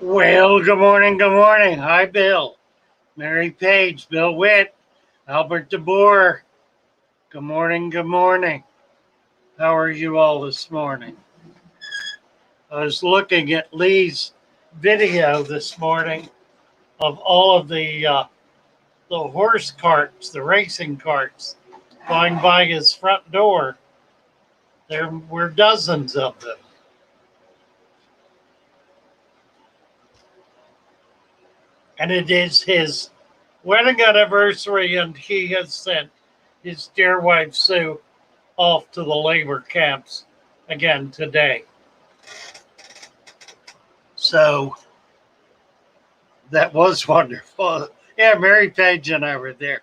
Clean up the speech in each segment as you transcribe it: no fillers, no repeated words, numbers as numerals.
Well, good morning, good morning. Hi, Bill. Mary Page, Bill Witt, Albert DeBoer. Good morning, good morning. How are you all this morning? I was looking at Lee's video this morning of all of the horse carts, the racing carts, going by his front door. There were dozens of them. And it is his wedding anniversary, and he has sent his dear wife, Sue, off to the labor camps again today. So that was wonderful. Yeah, Mary Page and I were there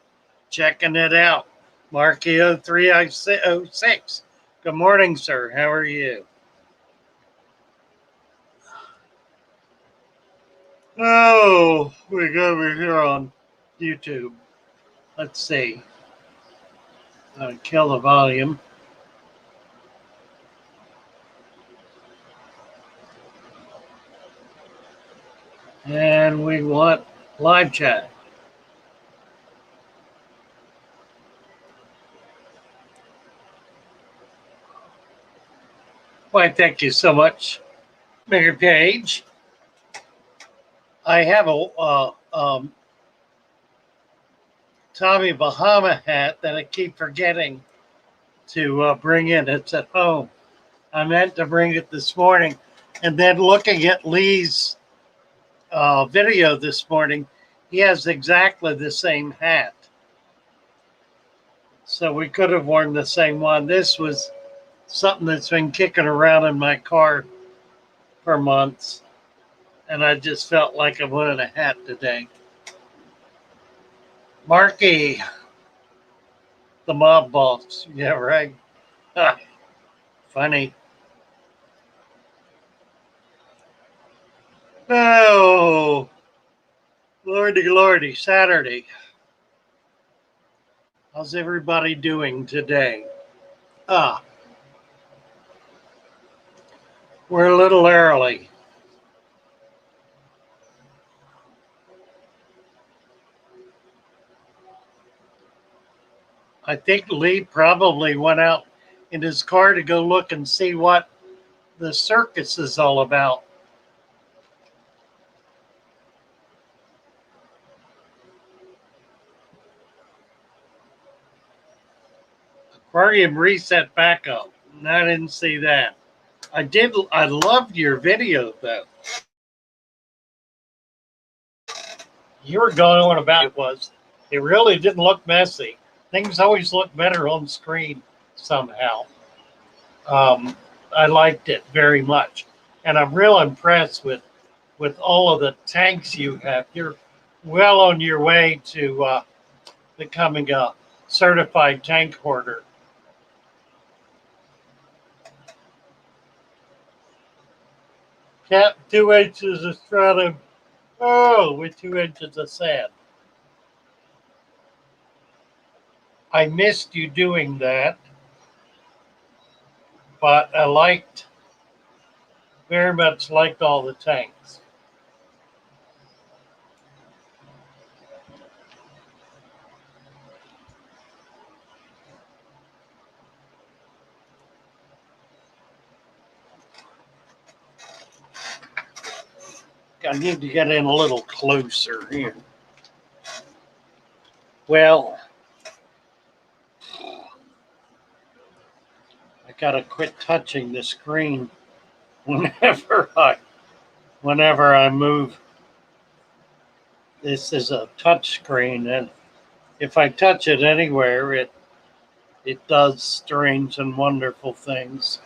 checking it out. Marky 0306. Good morning, sir. How are you? Oh, we go over here on YouTube. Let's see. Kill the volume. And we want live chat. Why, thank you so much, Mary Page. I have a Tommy Bahama hat that I keep forgetting to bring in. It's at home. I meant to bring it this morning. And then looking at Lee's video this morning, he has exactly the same hat. So we could have worn the same one. This was something that's been kicking around in my car for months. And I just felt like I'm wearing a hat today. Marky, the mob boss. Yeah, right. Funny. Oh, lordy, lordy, Saturday. How's everybody doing today? Ah, we're a little early. I think Lee probably went out in his car to go look and see what the circus is all about. Aquarium reset back up. I didn't see that. I did. I loved your video though. You were going on about it was. It really didn't look messy. Things always look better on screen somehow. I liked it very much, and I'm real impressed with all of the tanks you have. You're well on your way to becoming a certified tank hoarder. Cap 2 inches of stratum. Oh, with 2 inches of sand. I missed you doing that, but I very much liked all the tanks. I need to get in a little closer here. Well, I gotta quit touching the screen whenever I whenever I move. This is a touch screen, and if I touch it anywhere, it does strange and wonderful things.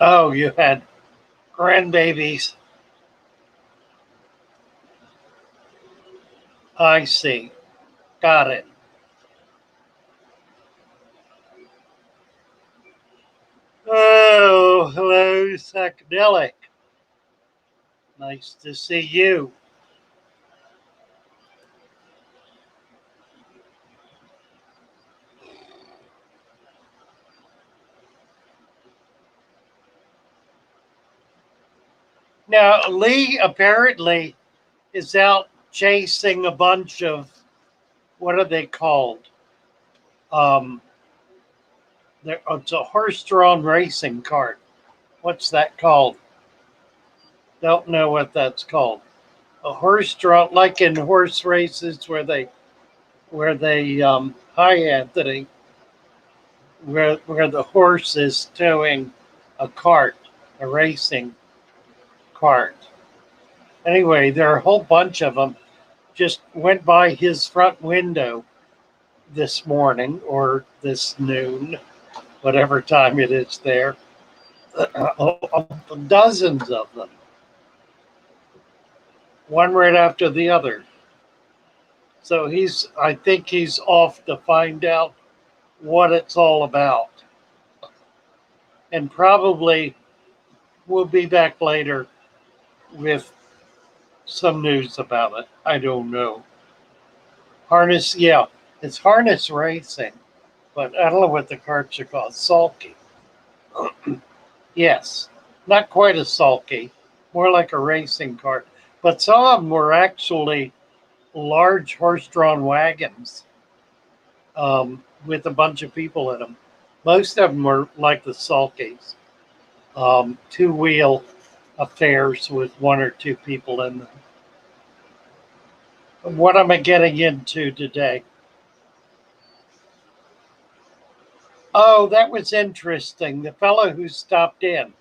Oh, you had grandbabies. I see. Got it. Oh, hello, psychedelic. Nice to see you. Now, Lee apparently is out chasing a bunch of, what are they called? Um, it's a horse-drawn racing cart. What's that called? Don't know what that's called. A horse-drawn, like in horse races where they hi Anthony, where the horse is towing a cart, a racing cart. Anyway, there are a whole bunch of them. Just went by his front window this morning or this noon, whatever time it is there. Dozens of them, one right after the other. So I think he's off to find out what it's all about. And probably we'll be back later with some news about it. I don't know. Harness, yeah, it's harness racing, but I don't know what the carts are called. Sulky. Yes, not quite a sulky, more like a racing cart. But some of them were actually large horse-drawn wagons with a bunch of people in them. Most of them were like the sulkies, two-wheel affairs with one or two people in them. What am I getting into today? Oh, that was interesting. The fellow who stopped in.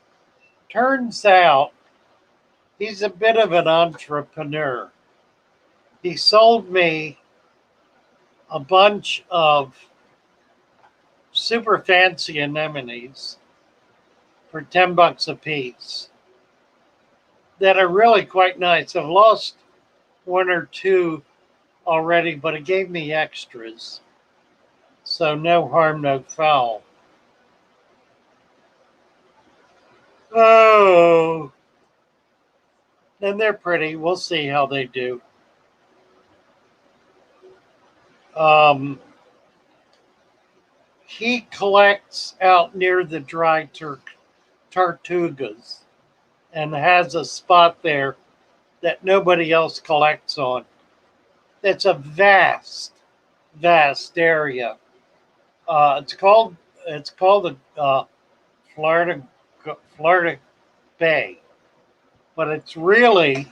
Turns out he's a bit of an entrepreneur. He sold me a bunch of super fancy anemones for $10 a piece that are really quite nice. I've lost one or two already, but it gave me extras. So no harm, no foul. Oh, and they're pretty. We'll see how they do. He collects out near the dry Tortugas and has a spot there that nobody else collects on. It's a vast, vast area. It's called the Florida Florida Bay, but it's really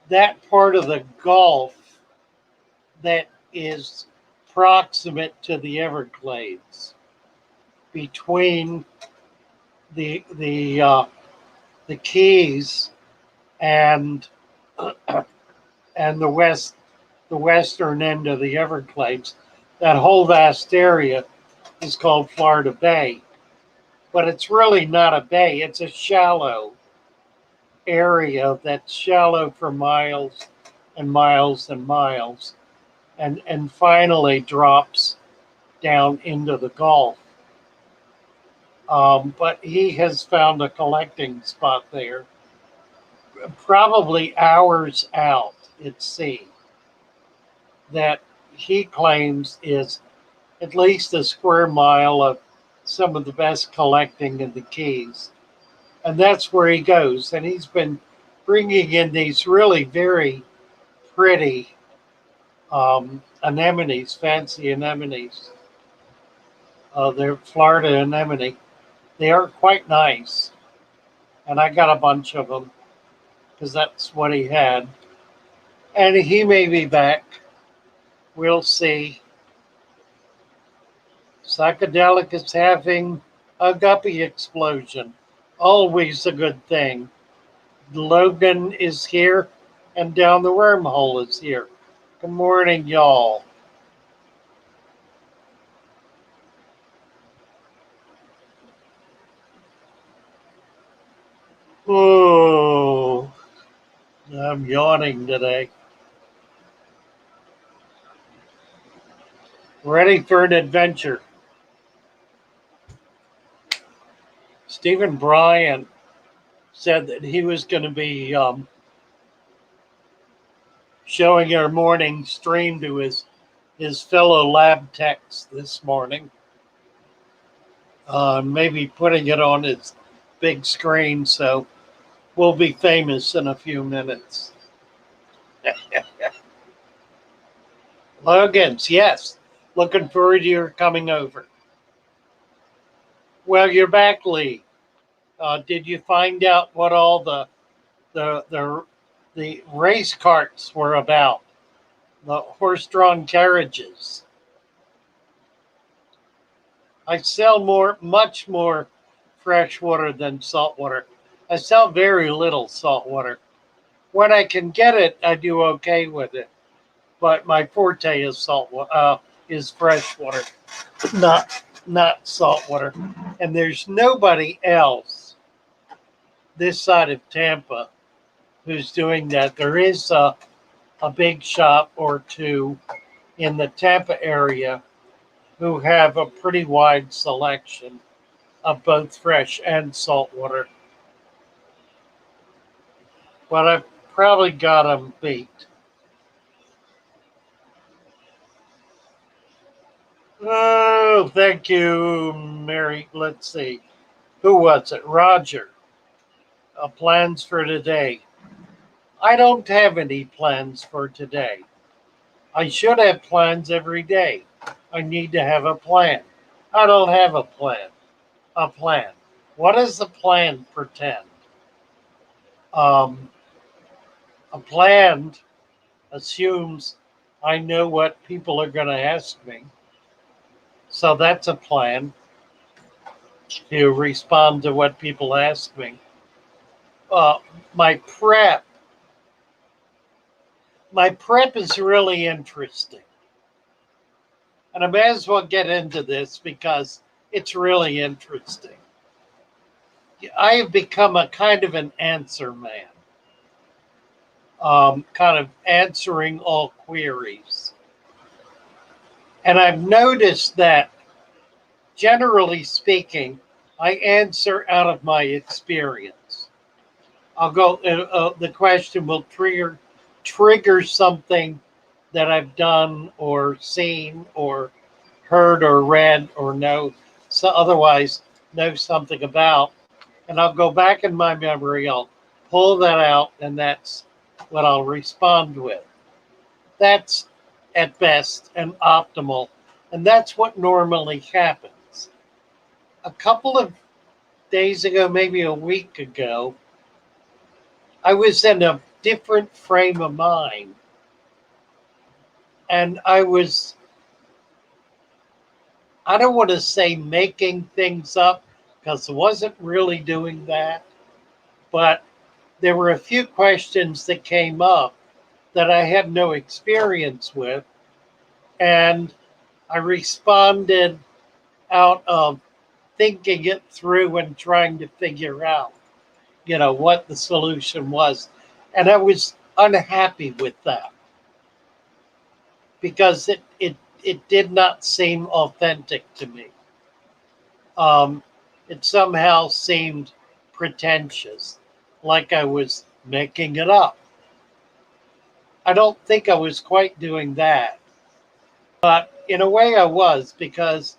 that part of the Gulf that is proximate to the Everglades, between the Keys and and the western end of the Everglades. That whole vast area is called Florida Bay, but it's really not a bay. It's a shallow area that's shallow for miles and miles and miles, and finally drops down into the Gulf. But he has found a collecting spot there, probably hours out at sea, that he claims is at least a square mile of some of the best collecting in the Keys. And that's where he goes. And he's been bringing in these really very pretty anemones, fancy anemones. They're Florida anemone. They are quite nice. And I got a bunch of them because that's what he had. And he may be back. We'll see. Psychedelic is having a guppy explosion. Always a good thing. Logan is here, and down the wormhole is here. Good morning, y'all. Oh, I'm yawning today. Ready for an adventure. Stephen Bryant said that he was going to be showing our morning stream to his fellow lab techs this morning. Maybe putting it on big screen, so we'll be famous in a few minutes. Logan's, yes. Looking forward to your coming over. Well, you're back, Lee. Did you find out what all the the the race carts were about? The horse-drawn carriages. I sell much more fresh water than salt water. I sell very little salt water. When I can get it, I do okay with it. But my forte is is fresh water, not salt water. And there's nobody else this side of Tampa who's doing that. There is a big shop or two in the Tampa area who have a pretty wide selection of both fresh and salt water. But I've probably got them beat. Oh, thank you, Mary. Let's see. Who was it? Roger. Plans for today. I don't have any plans for today. I should have plans every day. I need to have a plan. I don't have a plan. A plan. What does a plan pretend? Um, a plan assumes I know what people are going to ask me. So that's a plan to respond to what people ask me. Uh, my prep. My prep is really interesting. And I may as well get into this because it's really interesting. I have become a kind of an answer man, kind of answering all queries. And I've noticed that, generally speaking, I answer out of my experience. I'll go, the question will trigger something that I've done or seen or heard or read or otherwise know something about. And I'll go back in my memory, I'll pull that out, and that's what I'll respond with. That's at best and optimal. And that's what normally happens. A couple of days ago, maybe a week ago, I was in a different frame of mind. And I don't want to say making things up because I wasn't really doing that. But there were a few questions that came up that I had no experience with. And I responded out of thinking it through and trying to figure out, what the solution was. And I was unhappy with that because it did not seem authentic to me. It somehow seemed pretentious, like I was making it up. I don't think I was quite doing that, but in a way I was, because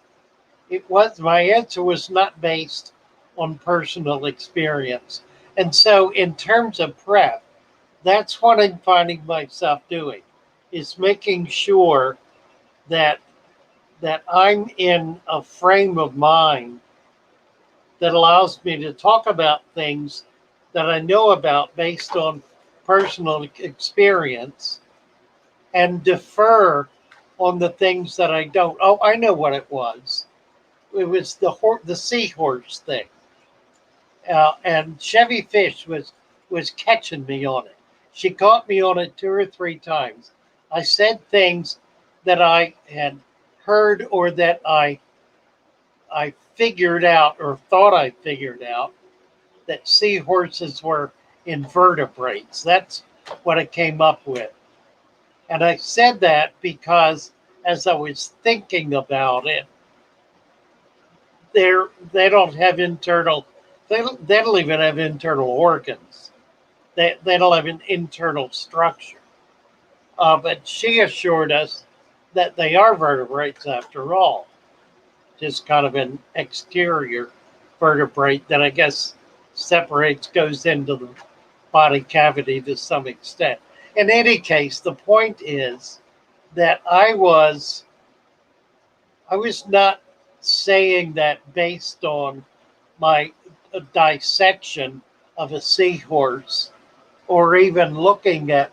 my answer was not based on personal experience. And so in terms of prep, that's what I'm finding myself doing, is making sure that I'm in a frame of mind that allows me to talk about things that I know about based on personal experience and defer on the things that I don't. Oh, I know what it was. It was the seahorse thing. And Chevy Fish was catching me on it. She caught me on it 2 or 3 times. I said things that I had heard or that I figured out or thought I figured out, that seahorses were invertebrates. That's what I came up with. And I said that because as I was thinking about it, they don't have internal, they don't even have internal organs. They don't have an internal structure. But she assured us that they are vertebrates after all, just kind of an exterior vertebrate that I guess separates, goes into the body cavity to some extent. In any case, the point is that I was not saying that based on my dissection of a seahorse or even looking at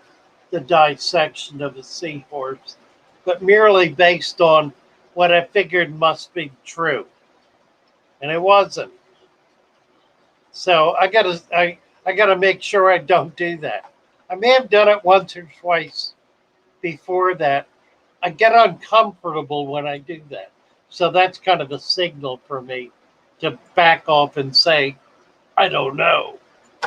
the dissection of a seahorse, but merely based on what I figured must be true. And it wasn't. So I gotta make sure I don't do that. I may have done it once or twice before that. I get uncomfortable when I do that. So that's kind of a signal for me to back off and say, I don't know.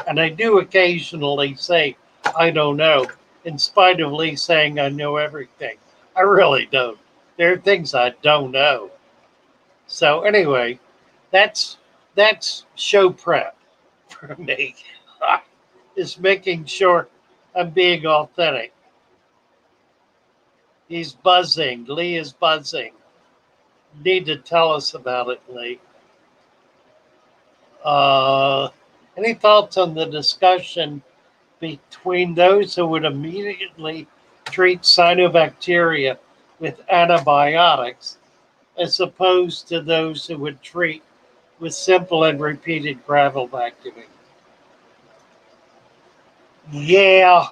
And I do occasionally say, I don't know, in spite of Lee saying I know everything. I really don't. There are things I don't know. So anyway, that's show prep for me. Is making sure I'm being authentic. He's buzzing. Lee is buzzing. Need to tell us about it, Lee. Any thoughts on the discussion between those who would immediately treat cyanobacteria with antibiotics as opposed to those who would treat with simple and repeated gravel vacuuming? Yeah,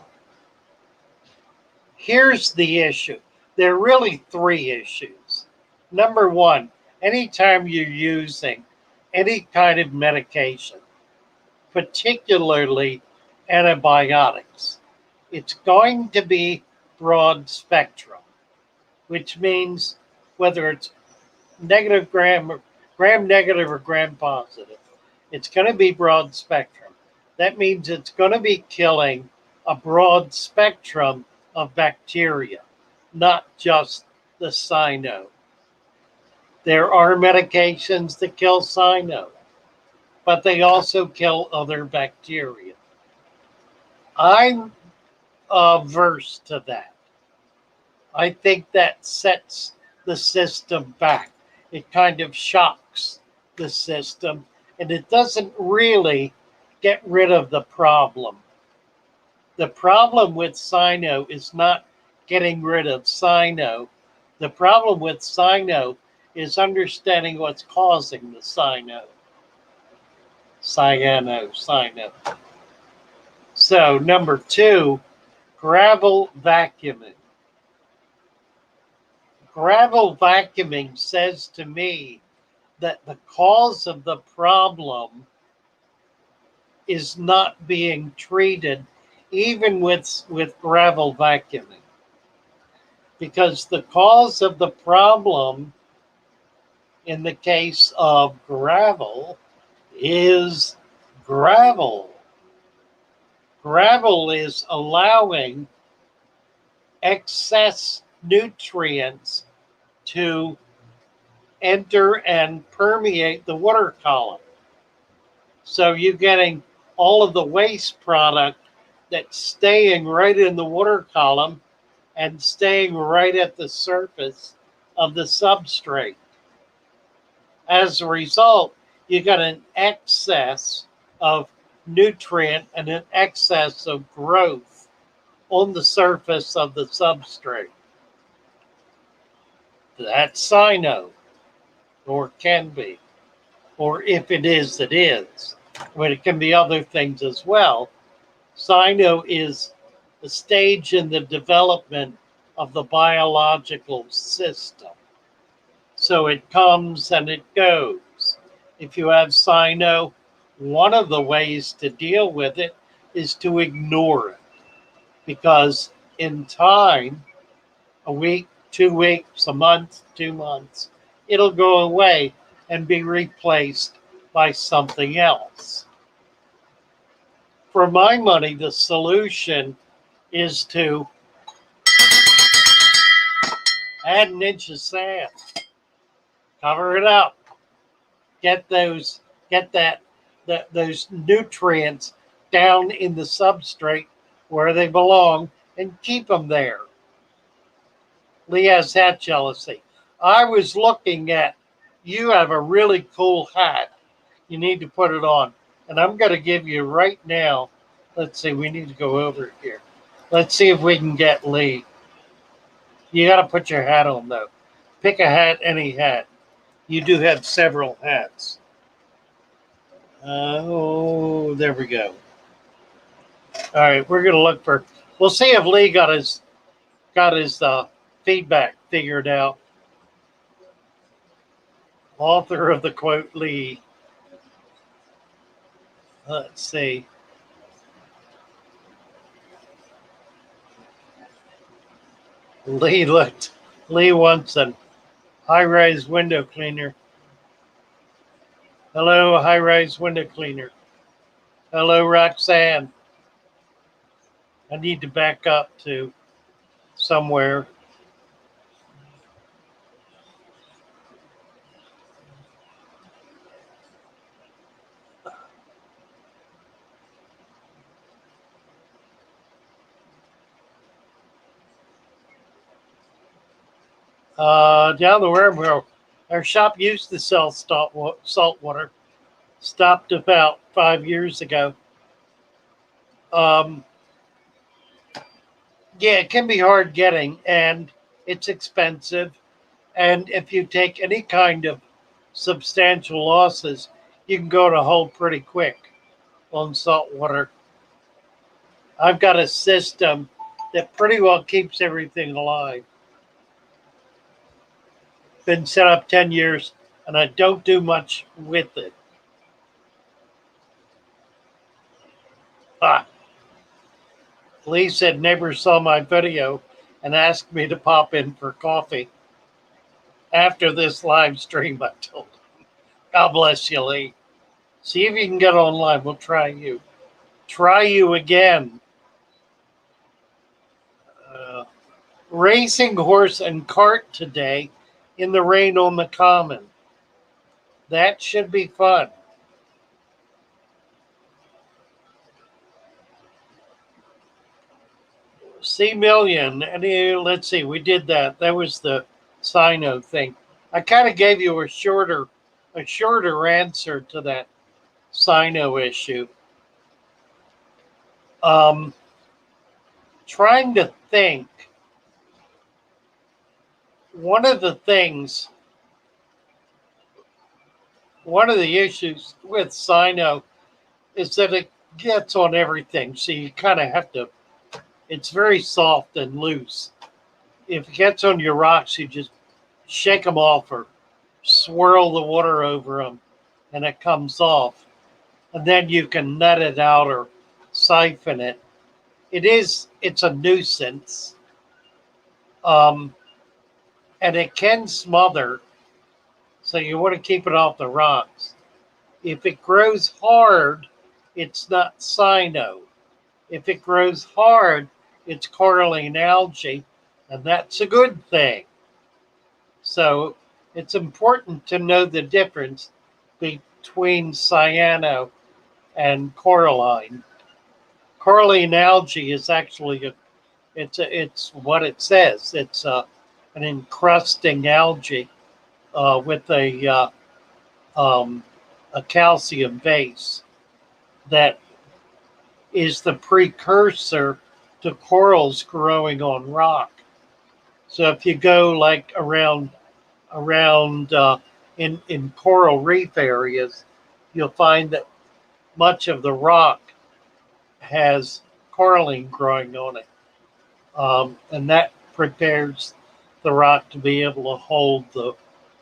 here's the issue. There are really three issues. Number one, anytime you're using any kind of medication, particularly antibiotics, it's going to be broad spectrum, which means whether it's negative gram negative or gram positive, it's going to be broad spectrum. That means it's going to be killing a broad spectrum of bacteria, not just the cyno. There are medications that kill cyno, but they also kill other bacteria. I'm averse to that. I think that sets the system back. It kind of shocks the system, and it doesn't really get rid of the problem. The problem with cyno is not getting rid of cyno. The problem with cyno is understanding what's causing the cyno. Cyno. So, number two, gravel vacuuming. Gravel vacuuming says to me that the cause of the problem is not being treated even with gravel vacuuming. Because the cause of the problem in the case of gravel is gravel. Gravel is allowing excess nutrients to enter and permeate the water column. So you're getting all of the waste product that's staying right in the water column and staying right at the surface of the substrate. As a result, you got an excess of nutrient and an excess of growth on the surface of the substrate. That's cyno, or can be, or if it is, it is. But it can be other things as well. Cyno is a stage in the development of the biological system. So it comes and it goes. If you have cyno, one of the ways to deal with it is to ignore it. Because in time, a week, 2 weeks, a month, 2 months, it'll go away and be replaced by something else. For my money, the solution is to add an inch of sand, cover it up, get those nutrients down in the substrate where they belong and keep them there. Lee has hat jealousy. I was looking at, you have a really cool hat. You need to put it on. And I'm going to give you right now, let's see, we need to go over here. Let's see if we can get Lee. You got to put your hat on, though. Pick a hat, any hat. You do have several hats. Oh, there we go. All right, we're going to look for, we'll see if Lee got his feedback figured out. Author of the quote, Lee. Let's see. Lee looked. Lee wants a high-rise window cleaner. Hello, high-rise window cleaner. Hello, Roxanne. I need to back up to somewhere. Down the where our shop used to sell salt water. Stopped about 5 years ago. Yeah, it can be hard getting, and it's expensive. And if you take any kind of substantial losses, you can go to hole pretty quick on salt water. I've got a system that pretty well keeps everything alive. Been set up 10 years, and I don't do much with it. Lee said neighbors saw my video and asked me to pop in for coffee after this live stream, I told him. God bless you, Lee. See if you can get online. We'll try you. Try you again. Racing horse and cart today in the rain on the common. That should be fun. C Million. Let's see. We did that. That was the Sino thing. I kind of gave you a shorter answer to that Sino issue. Trying to think. One of the issues with Sino is that it gets on everything. So you kind of have to, it's very soft and loose. If it gets on your rocks, you just shake them off or swirl the water over them and it comes off. And then you can nut it out or siphon it. It's a nuisance. And it can smother. So you want to keep it off the rocks. If it grows hard, it's not Sino. If it grows hard, it's coralline algae, and that's a good thing. So it's important to know the difference between cyano and coralline. Coralline algae is actually it's what it says. It's an encrusting algae with a calcium base that is the precursor to corals growing on rock. So if you go like around in coral reef areas, you'll find that much of the rock has coralline growing on it, and that prepares the rock to be able to hold the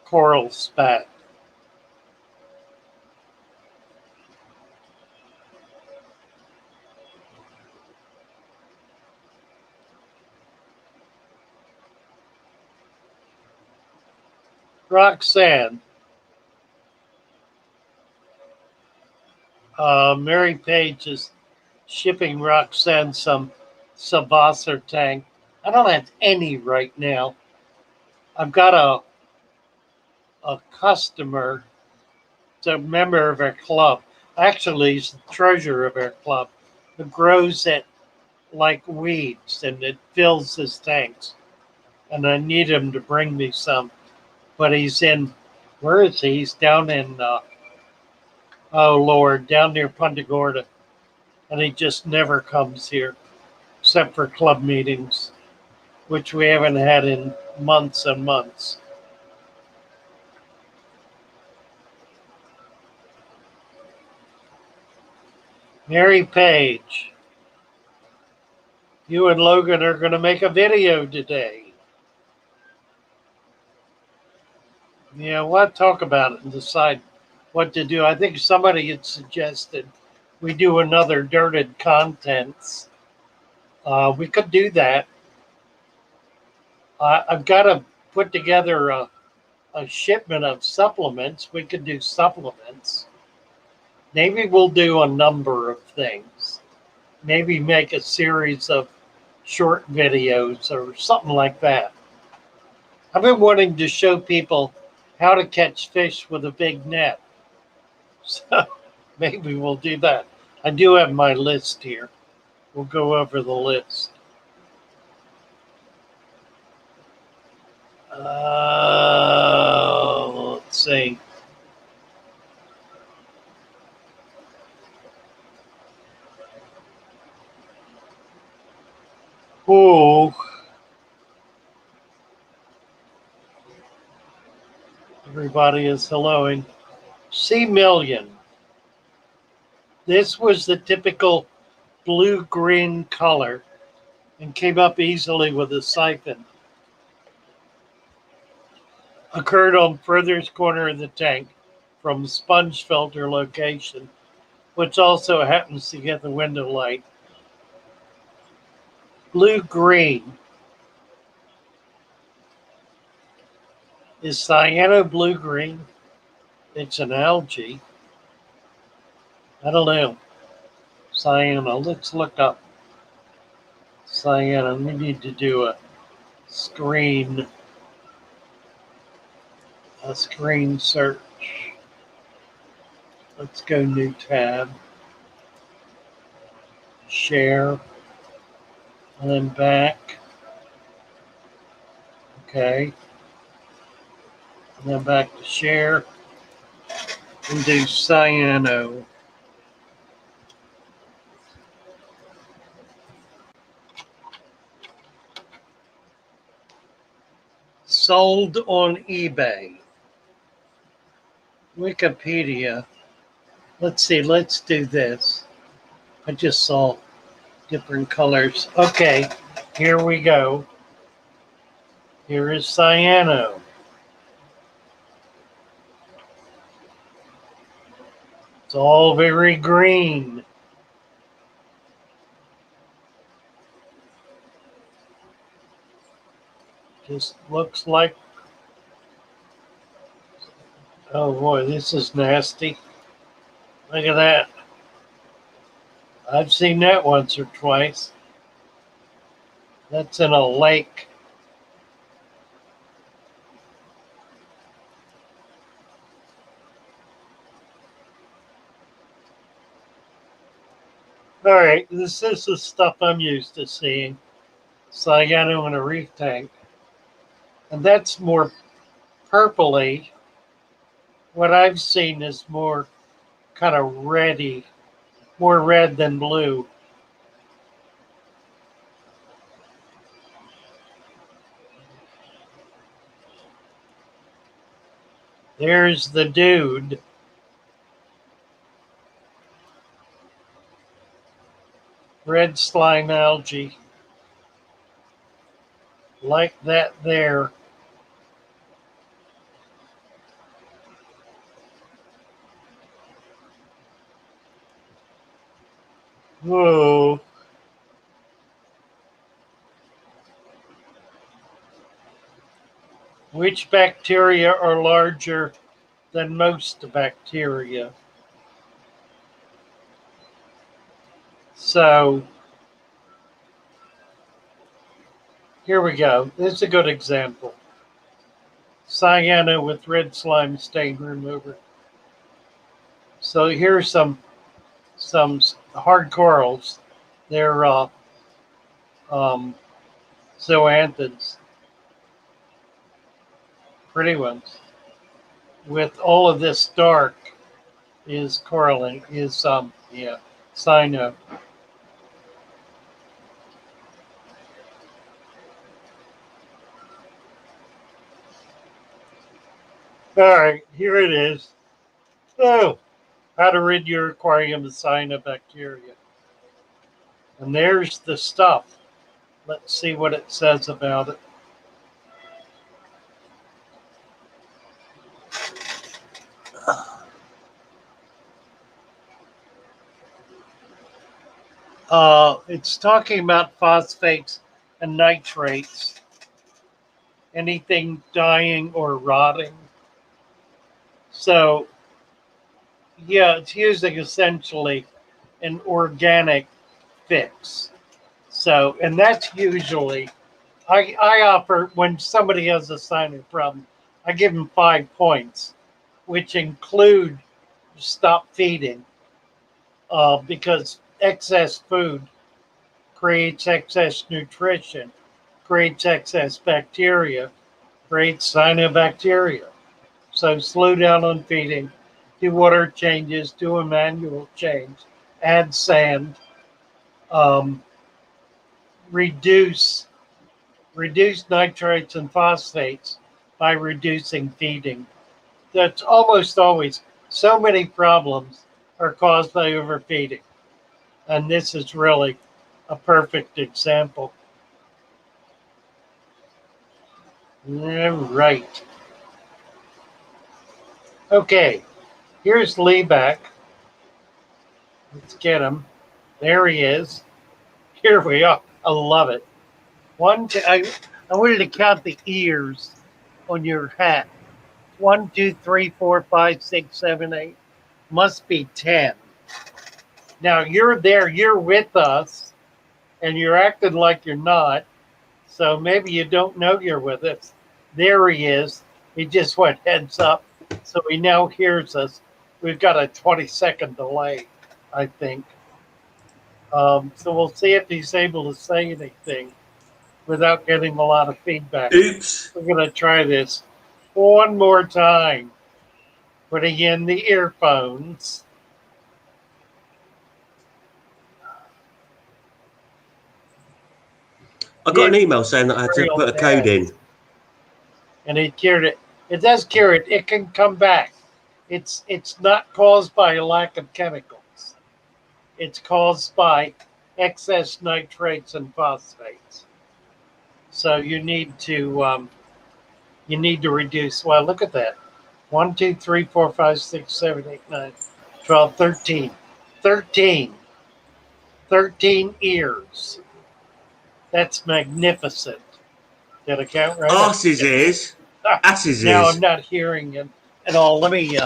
coral spat. Roxanne, Mary Page is shipping Roxanne some Savasser tank. I don't have any right now. I've got a customer, it's a member of our club. Actually, he's the treasurer of our club, who grows it like weeds and it fills his tanks. And I need him to bring me some. But he's in, where is he? He's down in Oh, Lord, down near Punta Gorda. And he just never comes here except for club meetings, which we haven't had in months and months. Mary Page, you and Logan are going to make a video today. Yeah, we'll talk about it and decide what to do. I think somebody had suggested we do another Dirted Contents. We could do that. I've got to put together a shipment of supplements. We could do supplements. Maybe we'll do a number of things. Maybe make a series of short videos or something like that. I've been wanting to show people how to catch fish with a big net. So maybe we'll do that. I do have my list here. We'll go over the list. Let's see. Oh, everybody is helloing. C Million. This was the typical blue-green color and came up easily with a siphon. Occurred on furthest corner of the tank from sponge filter location, which also happens to get the window light. Blue-green. Is cyano blue-green? It's an algae. I don't know. Cyano. Let's look up cyano. We need to do a screen search. Let's go new tab. Share. And then back. Okay. And then back to share. And do cyano. Sold on eBay. Wikipedia. Let's see, let's do this. I just saw different colors. Okay, here we go. Here is cyano. It's all very green. Just looks like, oh boy, this is nasty. Look at that. I've seen that once or twice. That's in a lake. All right, this is the stuff I'm used to seeing. Cyano in a reef tank. And that's more purpley. What I've seen is more kind of reddy, more red than blue. There's the dude. Red slime algae. Like that there. Whoa. Which bacteria are larger than most bacteria? So here we go. This is a good example. Cyano with red slime stain remover. So here's some hard corals. They're zoanthids, pretty ones, with all of this dark is correlate is yeah, cyno. All right, here it is. Oh, how to rid your aquarium of cyanobacteria. And there's the stuff. Let's see what it says about it. It's talking about phosphates and nitrates, anything dying or rotting. So, yeah, it's using essentially an organic fix. So, and that's usually, I offer when somebody has a sinus problem, I give them 5 points, which include stop feeding, because excess food creates excess nutrition, creates excess bacteria, creates cyanobacteria. So slow down on feeding, do water changes, do a manual change, add sand, um, reduce nitrates and phosphates by reducing feeding. That's almost always, so many problems are caused by overfeeding. And this is really a perfect example. All right. Okay, here's Lee back. Let's get him. There he is. Here we are. I love it. I wanted to count the ears on your hat. 1, 2, 3, 4, 5, 6, 7, 8. Must be 10. Now you're there, you're with us, and you're acting like you're not. So maybe you don't know you're with us. There he is. He just went heads up. So he now hears us. We've got a 20-second delay, I think. So we'll see if he's able to say anything without getting a lot of feedback. Oops. We're going to try this one more time. Putting in the earphones. I got an email saying that I had to put a code in. And it cured it. It does cure it. It can come back. It's not caused by a lack of chemicals. It's caused by excess nitrates and phosphates. So you need to reduce. Well, look at that. 1, 2, 3, 4, 5, 6, 7, 8, 9, 12, 13. 13. 13 ears. That's magnificent. Did I count right? Arse's ears. Ass's Now ears. I'm not hearing him at all. Let me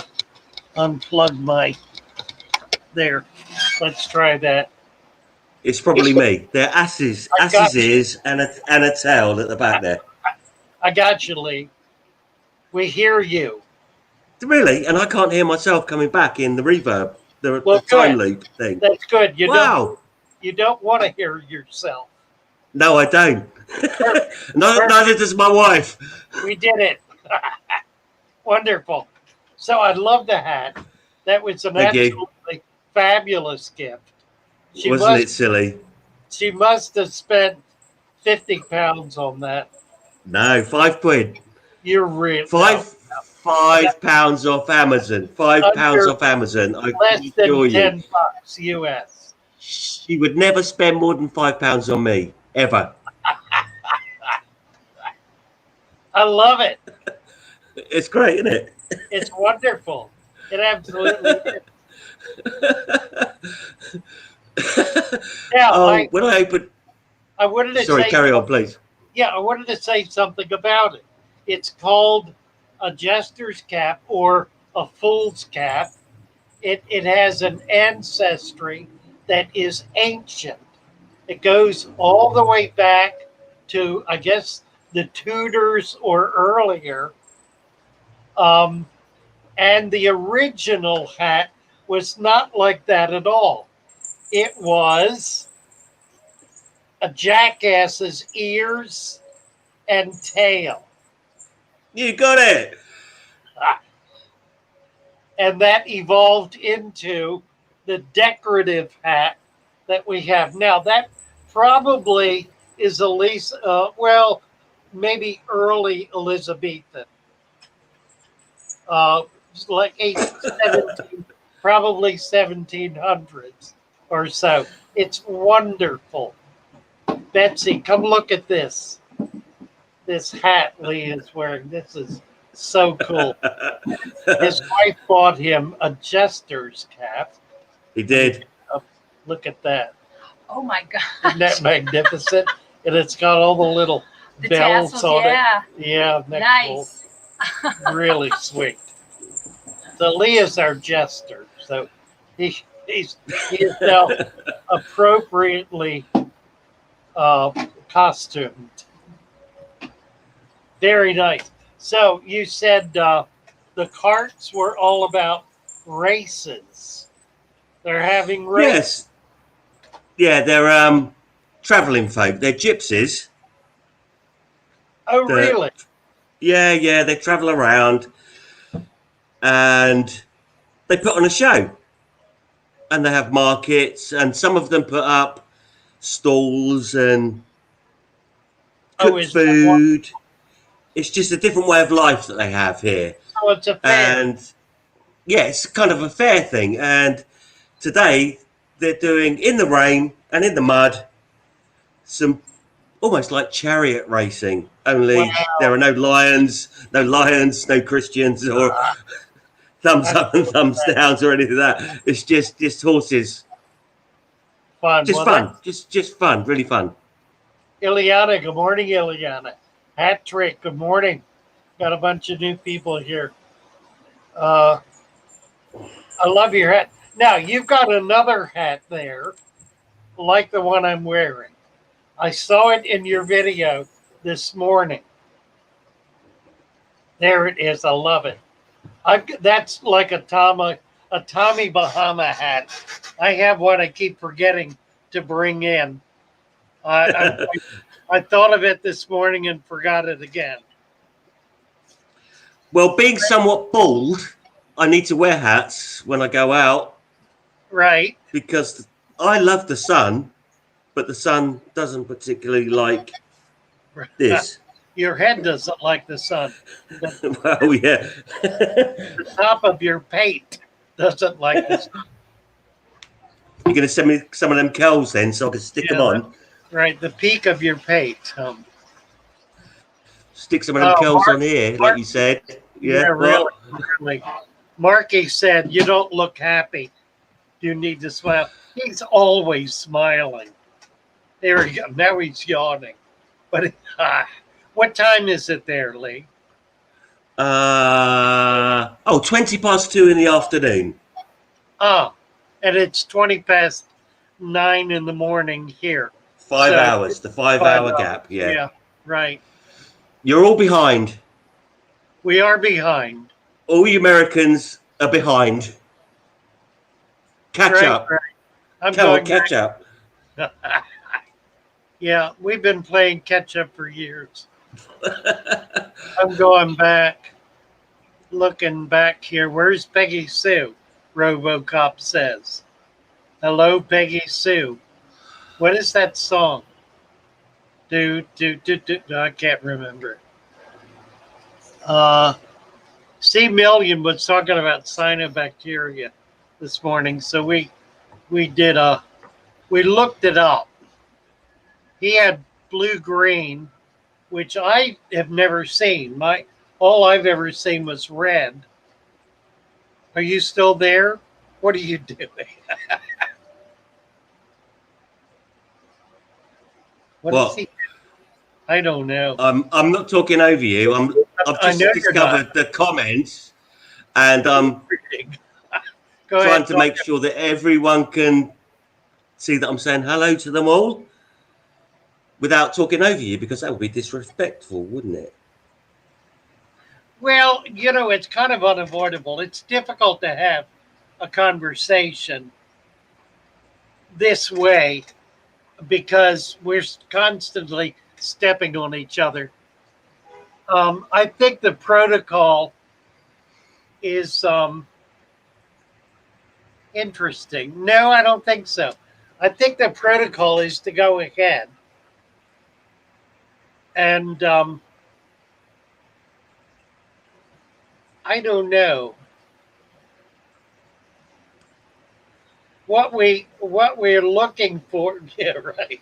unplug my. There. Let's try that. It's probably me. They're ass's ears and a tail at the back there. I got you, Lee. We hear you. Really? And I can't hear myself coming back in the reverb, the time loop thing. That's good. You wow. don't want to hear yourself. No, I don't. Neither does my wife. We did it. Wonderful. So I love the hat. That was an absolutely fabulous gift. Wasn't it silly? She must have spent 50 pounds on that. No, £5. You're real. £5 off Amazon. £5 off Amazon. Less than $10 US. She would never spend more than £5 on me, ever. I love it. It's great, isn't it? It's wonderful. It absolutely is. Now, I wanted to say carry on, please. Yeah, I wanted to say something about it. It's called a jester's cap or a fool's cap. It has an ancestry that is ancient. It goes all the way back to, I guess, the Tudors or earlier. And the original hat was not like that at all. It was a jackass's ears and tail. You got it. and that evolved into the decorative hat that we have now. That probably is at least, well, maybe early Elizabethan, uh, like 17, probably 1700s or so. It's wonderful. Betsy, come look at this. This hat Lee is wearing. This is so cool. His wife bought him a jester's cap. He did. Look at that. Oh my God. Isn't that magnificent? And it's got all the little bells tassels, on yeah. it. Yeah, Nice. Cool? Really sweet. So Lee is our jester. So he is now appropriately costumed. Very nice. So you said the carts were all about races. They're having races. Yes. Yeah, they're traveling folk. They're gypsies. Oh, really? Yeah, they travel around and they put on a show. And they have markets, and some of them put up stalls and cook food. It's just a different way of life that they have here. Oh, it's a fair. And yeah, it's kind of a fair thing. And today they're doing, in the rain and in the mud, some almost like chariot racing. Only there are no lions, no Christians, or thumbs up and thumbs downs or anything like that. It's just horses. Fun. Just fun. Just fun. Really fun. Ileana, good morning, Ileana. Hat Trick, good morning. Got a bunch of new people here. I love your hat. Now, you've got another hat there, like the one I'm wearing. I saw it in your video this morning. There it is. I love it. That's like a Tommy Bahama hat. I have one I keep forgetting to bring in. I thought of it this morning and forgot it again. Well, being somewhat bald, I need to wear hats when I go out. Right. Because I love the sun, but the sun doesn't particularly like this. Your head doesn't like the sun. Well, yeah. The top of your pate doesn't like the sun. You're going to send me some of them curls then so I can stick them on? Right, the peak of your pate. Stick some of them curls on here, like you said. Yeah, really. Marky said, you don't look happy. You need to smile. He's always smiling. There we go. Now he's yawning. But what time is it there, Lee? 2:20 in the afternoon. Oh, and it's 9:20 in the morning here. 5 hours, the 5 hour gap. Yeah. Yeah, right. You're all behind. We are behind. All you Americans are behind. Catch up. Right. Catch up. Yeah, we've been playing catch up for years. I'm going back, looking back here. Where's Peggy Sue? RoboCop says. Hello, Peggy Sue. What is that song? No, I can't remember. C. Million was talking about cyanobacteria this morning, so we looked it up. He had blue-green, which I have never seen. All I've ever seen was red. Are you still there? What are you doing? What is he? I don't know. I'm not talking over you. I've just discovered the comments, and I'm trying to make sure that everyone can see that I'm saying hello to them all without talking over you, because that would be disrespectful, wouldn't it? Well, it's kind of unavoidable. It's difficult to have a conversation this way because we're constantly stepping on each other. I think the protocol is Interesting. No, I don't think so. I think the protocol is to go ahead and I don't know what we're looking for. Yeah, right.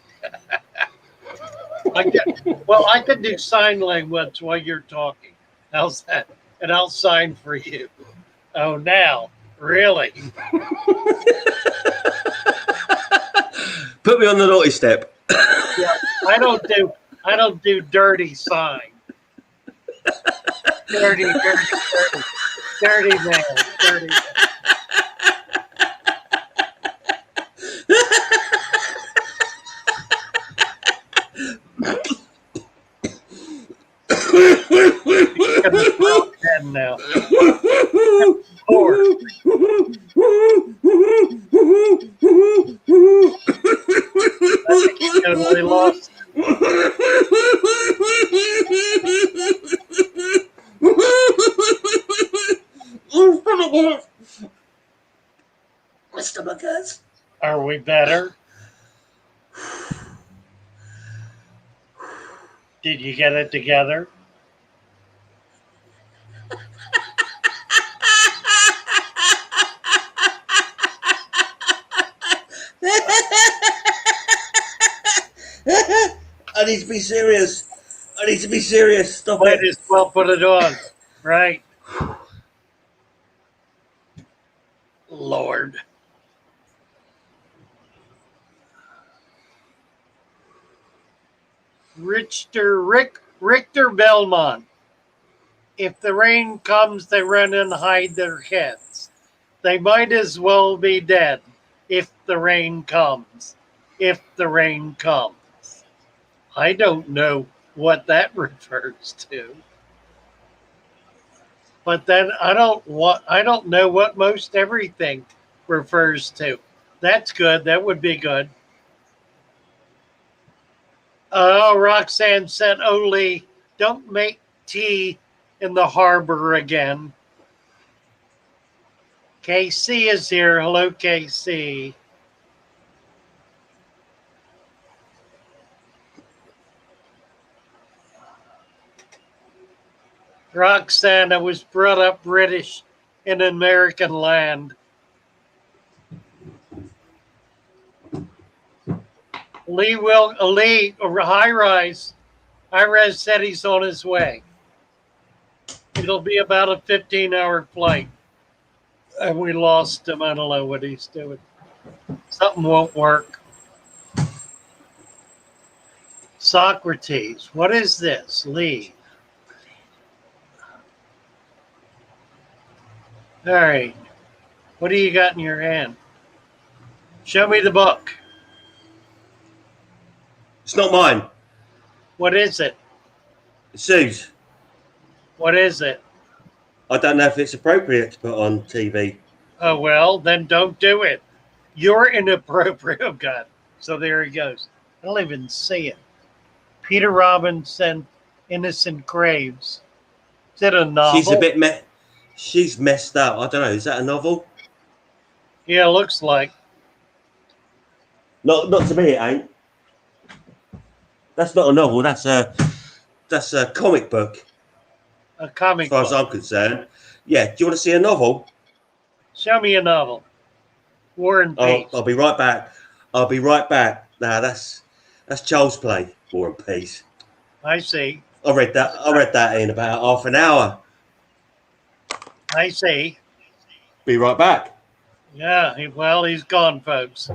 I could do sign language while you're talking. How's that? And I'll sign for you. Oh, now really? Put me on the naughty step. Yeah, I don't do dirty sign. Dirty man, dirty man. Now. Lord. I think he totally lost. My stomach hurts. Are we better? Did you get it together? I need to be serious. I need to be serious. Stop Might it. as well put it on, right? Lord. Richter Belmont. If the rain comes, they run and hide their heads. They might as well be dead if the rain comes. If the rain comes. I don't know what that refers to. But then I don't know what most everything refers to. That's good. That would be good. Oh, Roxanne said only don't make tea in the harbor again. KC is here. Hello, KC. Roxanne, I was brought up British in American land. Lee, high rise said he's on his way. It'll be about a 15-hour flight. And we lost him. I don't know what he's doing. Something won't work. Socrates. What is this? Lee. All right. What do you got in your hand? Show me the book. It's not mine. What is it? It's Sue's. What is it? I don't know if it's appropriate to put on TV. Oh, well, then don't do it. You're inappropriate. Oh, God. So there he goes. I don't even see it. Peter Robinson, Innocent Graves. Is it a novel? She's messed up. I don't know. Is that a novel? Yeah, looks like. Not to me, it ain't. That's not a novel. That's a comic book. A comic as far book. as I'm concerned. Yeah. Do you want to see a novel? Show me a novel. War and Peace. I'll be right back. Nah, that's Child's Play. War and Peace. I see. I read that in about half an hour. I see. Be right back. Yeah, he's gone, folks.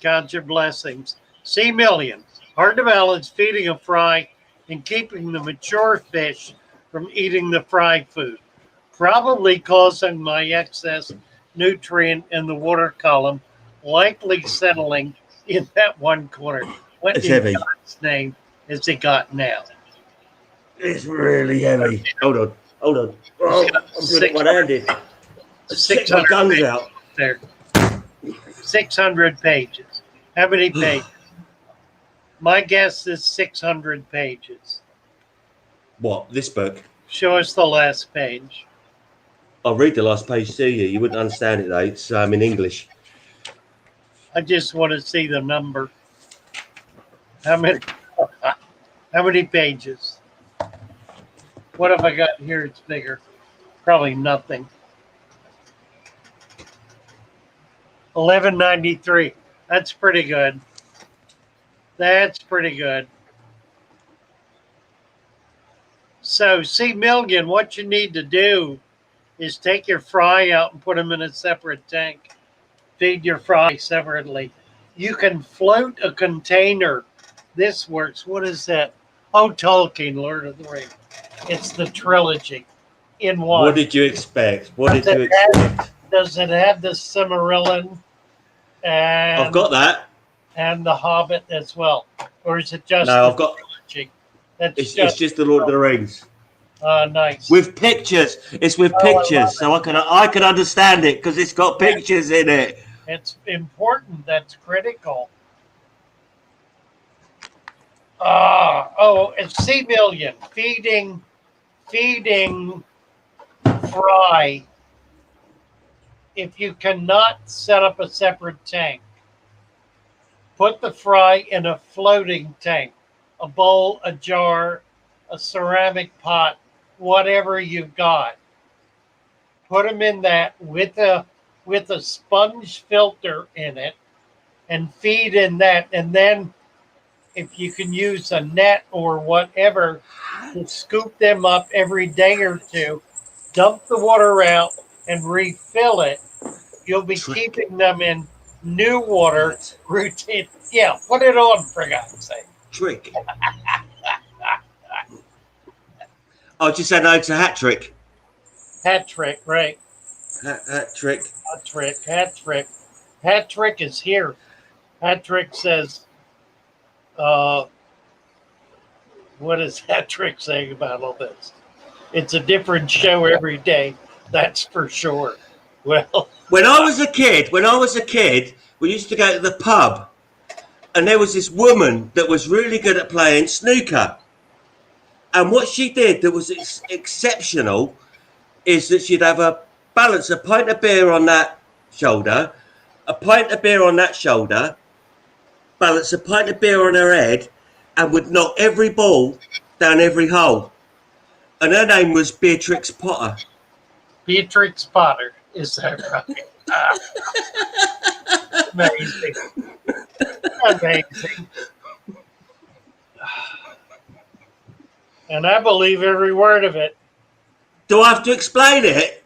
Count your blessings. C. Million. Hard to balance feeding a fry and keeping the mature fish from eating the fried food. Probably causing my excess nutrient in the water column, likely settling in that one corner. What It's in heavy. God's name has it got now? It's really heavy. Hold on. Oh, I'm doing it one-handed. Stick my guns out. There. 600 pages. How many pages? My guess is 600 pages. What? This book? Show us the last page. I'll read the last page to you. You wouldn't understand it though. It's in English. I just want to see the number. How many? How many pages? What have I got here? It's bigger. Probably nothing. 1193. That's pretty good. That's pretty good. So, C. Milligan, what you need to do is take your fry out and put them in a separate tank. Feed your fry separately. You can float a container. This works. What is that? Oh, Tolkien, Lord of the Rings. It's the trilogy in one. What did you expect? What did you expect? Does it have the Silmarillion and I've got that. and the Hobbit as well, or is it just? No, I've got. Trilogy? That's It's just the Lord of the Rings. Nice. With pictures. It's with pictures, so I can understand it because it's got pictures in it. It's important. That's critical. It's C. Million feeding fry. If you cannot set up a separate tank, put the fry in a floating tank, a bowl, a jar, a ceramic pot, whatever you've got. Put them in that with a sponge filter in it, and feed in that. And then, if you can use a net or whatever, to scoop them up every day or two, dump the water out, and refill it. You'll be keeping them in new water routine. Yeah, put it on, for God's sake. Trick. Oh, just say no to hat trick. Hat trick, right? Hat trick. Hat trick. Hat trick. Hat trick is here. Hat trick says, what is Hat trick saying about all this? It's a different show every day. That's for sure. Well, when I was a kid, we used to go to the pub, and there was this woman that was really good at playing snooker. And what she did that was exceptional is that she'd have a pint of beer on that shoulder, a pint of beer on that shoulder, balance a pint of beer on her head, and would knock every ball down every hole. And her name was Beatrix Potter. Beatrix Potter, is that right? Amazing. Amazing. And I believe every word of it. Do I have to explain it?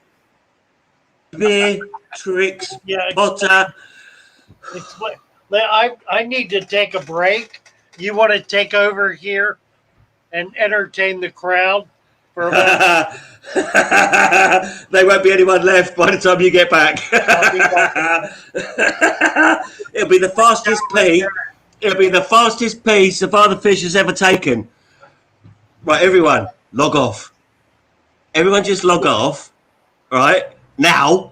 Beatrix Potter. Explain. I need to take a break. You want to take over here and entertain the crowd for a moment? There won't be anyone left by the time you get back. It'll be the fastest pee. It'll be the fastest pee Savannah Fish has ever taken. Right, everyone, log off. Everyone just log off, right, now,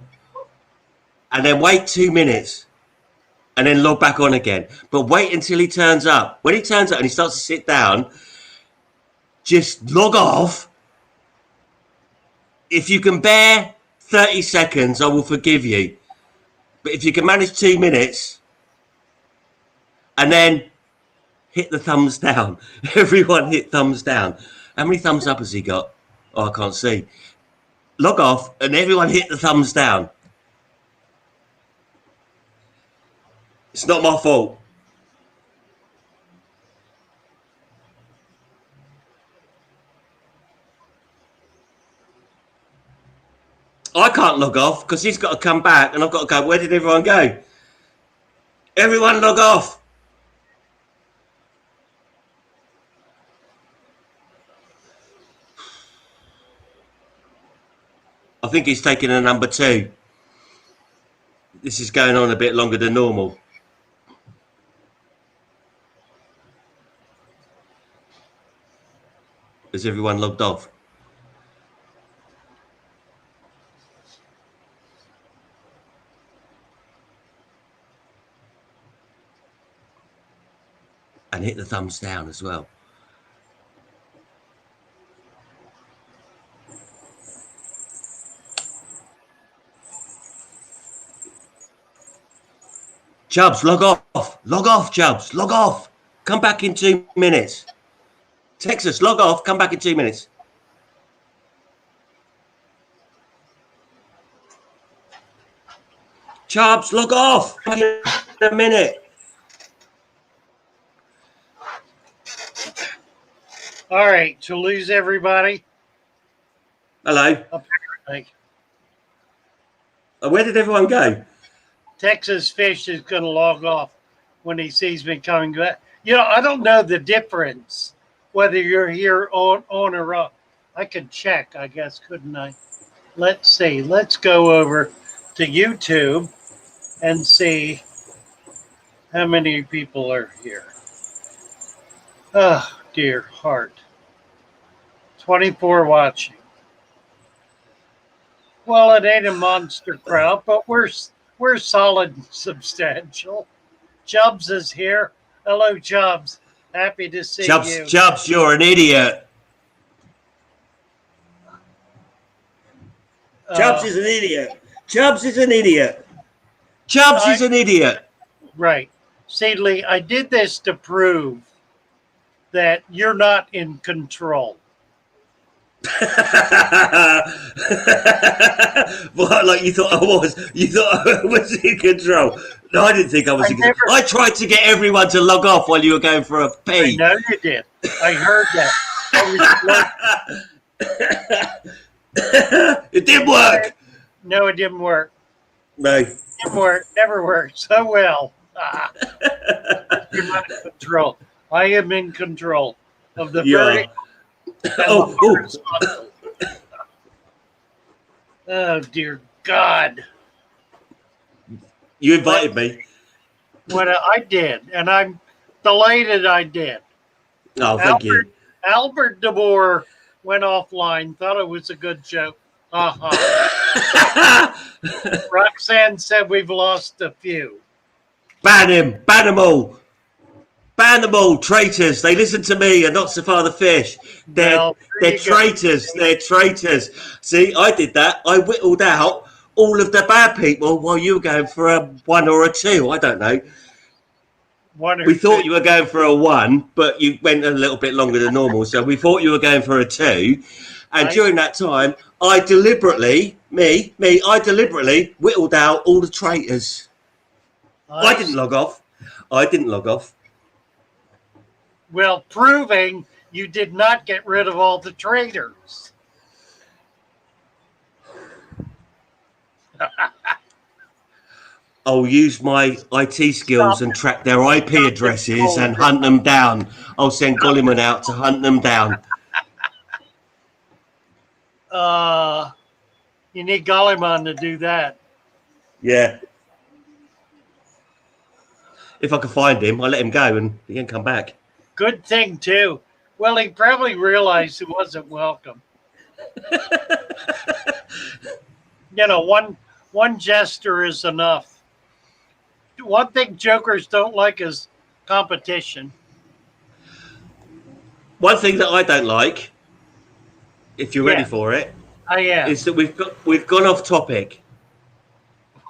and then wait 2 minutes, and then log back on again. But wait until he turns up. When he turns up and he starts to sit down, just log off. If you can bear 30 seconds, I will forgive you. But if you can manage 2 minutes, and then hit the thumbs down. Everyone hit thumbs down. How many thumbs up has he got? Oh, I can't see. Log off and everyone hit the thumbs down. It's not my fault. I can't log off because he's got to come back and I've got to go, where did everyone go? Everyone log off. I think he's taking a number 2. This is going on a bit longer than normal. Has everyone logged off? And hit the thumbs down as well. Chubbs, log off. Log off, Chubbs. Log off. Come back in 2 minutes. Texas, log off. Come back in 2 minutes. Chubbs, log off. Back in a minute. All right, to lose everybody. Hello. Apparently, Where did everyone go? Texas Fish is going to log off when he sees me coming back. I don't know the difference whether you're here on or off. I could check, I guess, couldn't I? Let's see. Let's go over to YouTube and see how many people are here. Oh, dear heart. 24 watching. Well, it ain't a monster crowd, but we're solid and substantial. Chubbs is here. Hello, Chubbs. Happy to see you. Chubbs, you're an idiot. Chubbs is an idiot. Chubbs is an idiot. Chubbs is an idiot. Right. Seedley, I did this to prove that you're not in control. Well, like you thought I was. You thought I was in control. No, I didn't think I was in control. I tried to get everyone to log off while you were going for a pee. I know you did. I heard that. It didn't work. No, it didn't work. No. It didn't work. Never worked so well. You're not in control. I am in control of the verdict. Oh, dear God. You invited me. What I did, and I'm delighted I did. Oh, thank you. Albert DeBoer went offline, thought it was a good joke. Roxanne said we've lost a few. Ban him. Ban them all. Ban them all. Traitors. They listen to me and not so far the fish. They're traitors. They're traitors. See, I did that. I whittled out all of the bad people while you were going for a 1 or a 2. I don't know. We thought you were going for a 1, but you went a little bit longer than normal. So we thought you were going for a 2. And during that time, I deliberately whittled out all the traitors. I didn't log off. Well, proving you did not get rid of all the traitors. I'll use my IT skills and track their IP addresses and hunt them down. I'll send Golliman out to hunt them down. You need Golliman to do that. Yeah. If I can find him, I'll let him go and he can come back. Good thing, too. Well, he probably realized he wasn't welcome. One gesture is enough. One thing jokers don't like is competition. One thing that I don't like, if you're ready for it, is that we've gone off topic.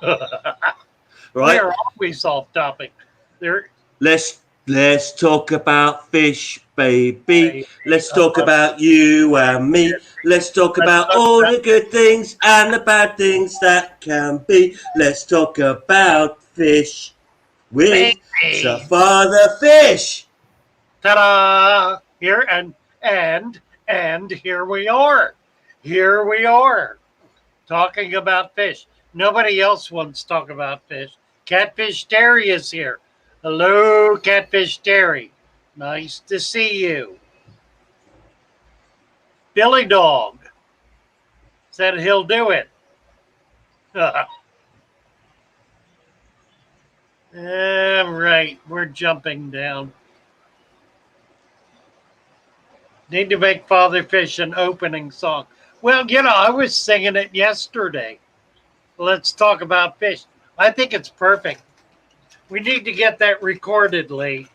Right? We're always off topic. Let's talk about fish, baby. Let's talk about you and me. Let's talk about all the good things and the bad things that can be. Let's talk about fish with Sir Father Fish. Ta-da! Here and here we are. Here we are talking about fish. Nobody else wants to talk about fish. Catfish Terry is here. Hello, Catfish Terry. Nice to see you. Billy Dog said he'll do it. All right, we're jumping down. Need to make Father Fish an opening song. Well, I was singing it yesterday. Let's talk about fish. I think it's perfect. We need to get that recorded, Lee.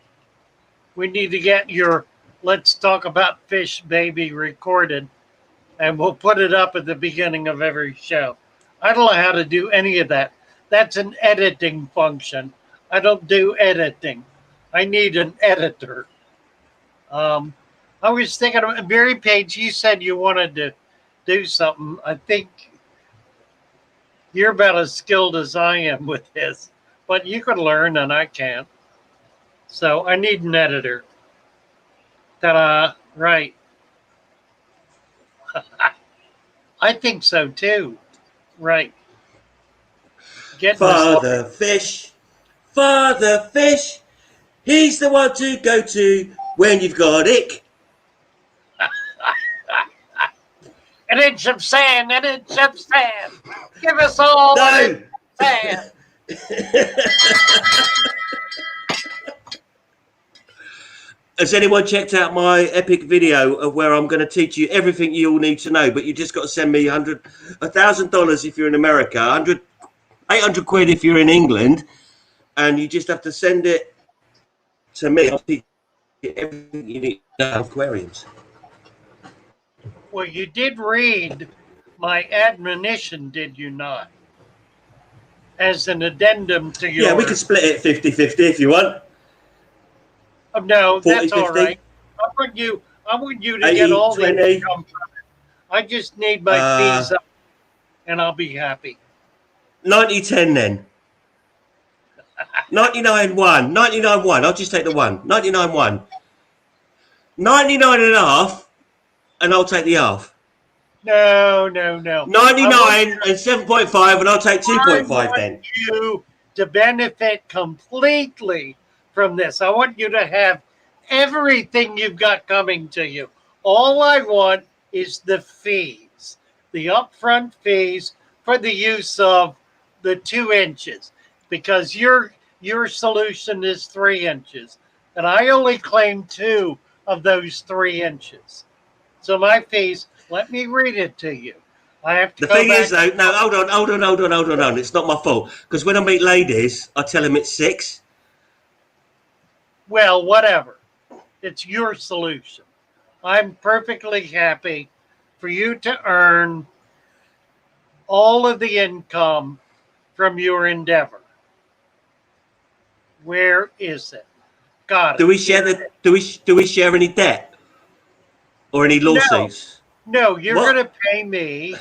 We need to get your Let's Talk About Fish, baby, recorded. And we'll put it up at the beginning of every show. I don't know how to do any of that. That's an editing function. I don't do editing. I need an editor. I was thinking of Mary Page. You said you wanted to do something. I think you're about as skilled as I am with this, but you can learn and I can't. So I need an editor. Ta-da! Right. I think so too. Right. Getting this. Father Fish, Father Fish, he's the one to go to when you've got ick. An inch of sand, an inch of sand. Give us all an inch No! of sand. Has anyone checked out my epic video of where I'm going to teach you everything you all need to know? But you just got to send me $1,000 if you're in America, 800 quid if you're in England, and you just have to send it to me. I'll teach you everything you need to know about aquariums. Well, you did read my admonition, did you not? As an addendum to your. Yeah, we can split it 50-50 if you want. Oh, no, 40, that's all 50. right. I want you to 80, get all 20. the income from it. I just need my fees up, and I'll be happy. 90-10 then. 99-1. 99-1. I'll just take the one. 99-1. 99 and a half, and I'll take the half. No. 99 and 7.5, and I'll take 2.5 then. I want you to benefit completely from this. I want you to have everything you've got coming to you. All I want is the fees, the upfront fees for the use of the 2 inches, because your solution is 3 inches, and I only claim 2 of those 3 inches. So my fees, let me read it to you. I have to. The thing is, though, no, hold on. It's not my fault, because when I meet ladies, I tell them it's 6. Well, whatever. It's your solution. I'm perfectly happy for you to earn all of the income from your endeavor. Where is it? Got it. Do we share any debt or any lawsuits? No, you're going to pay me.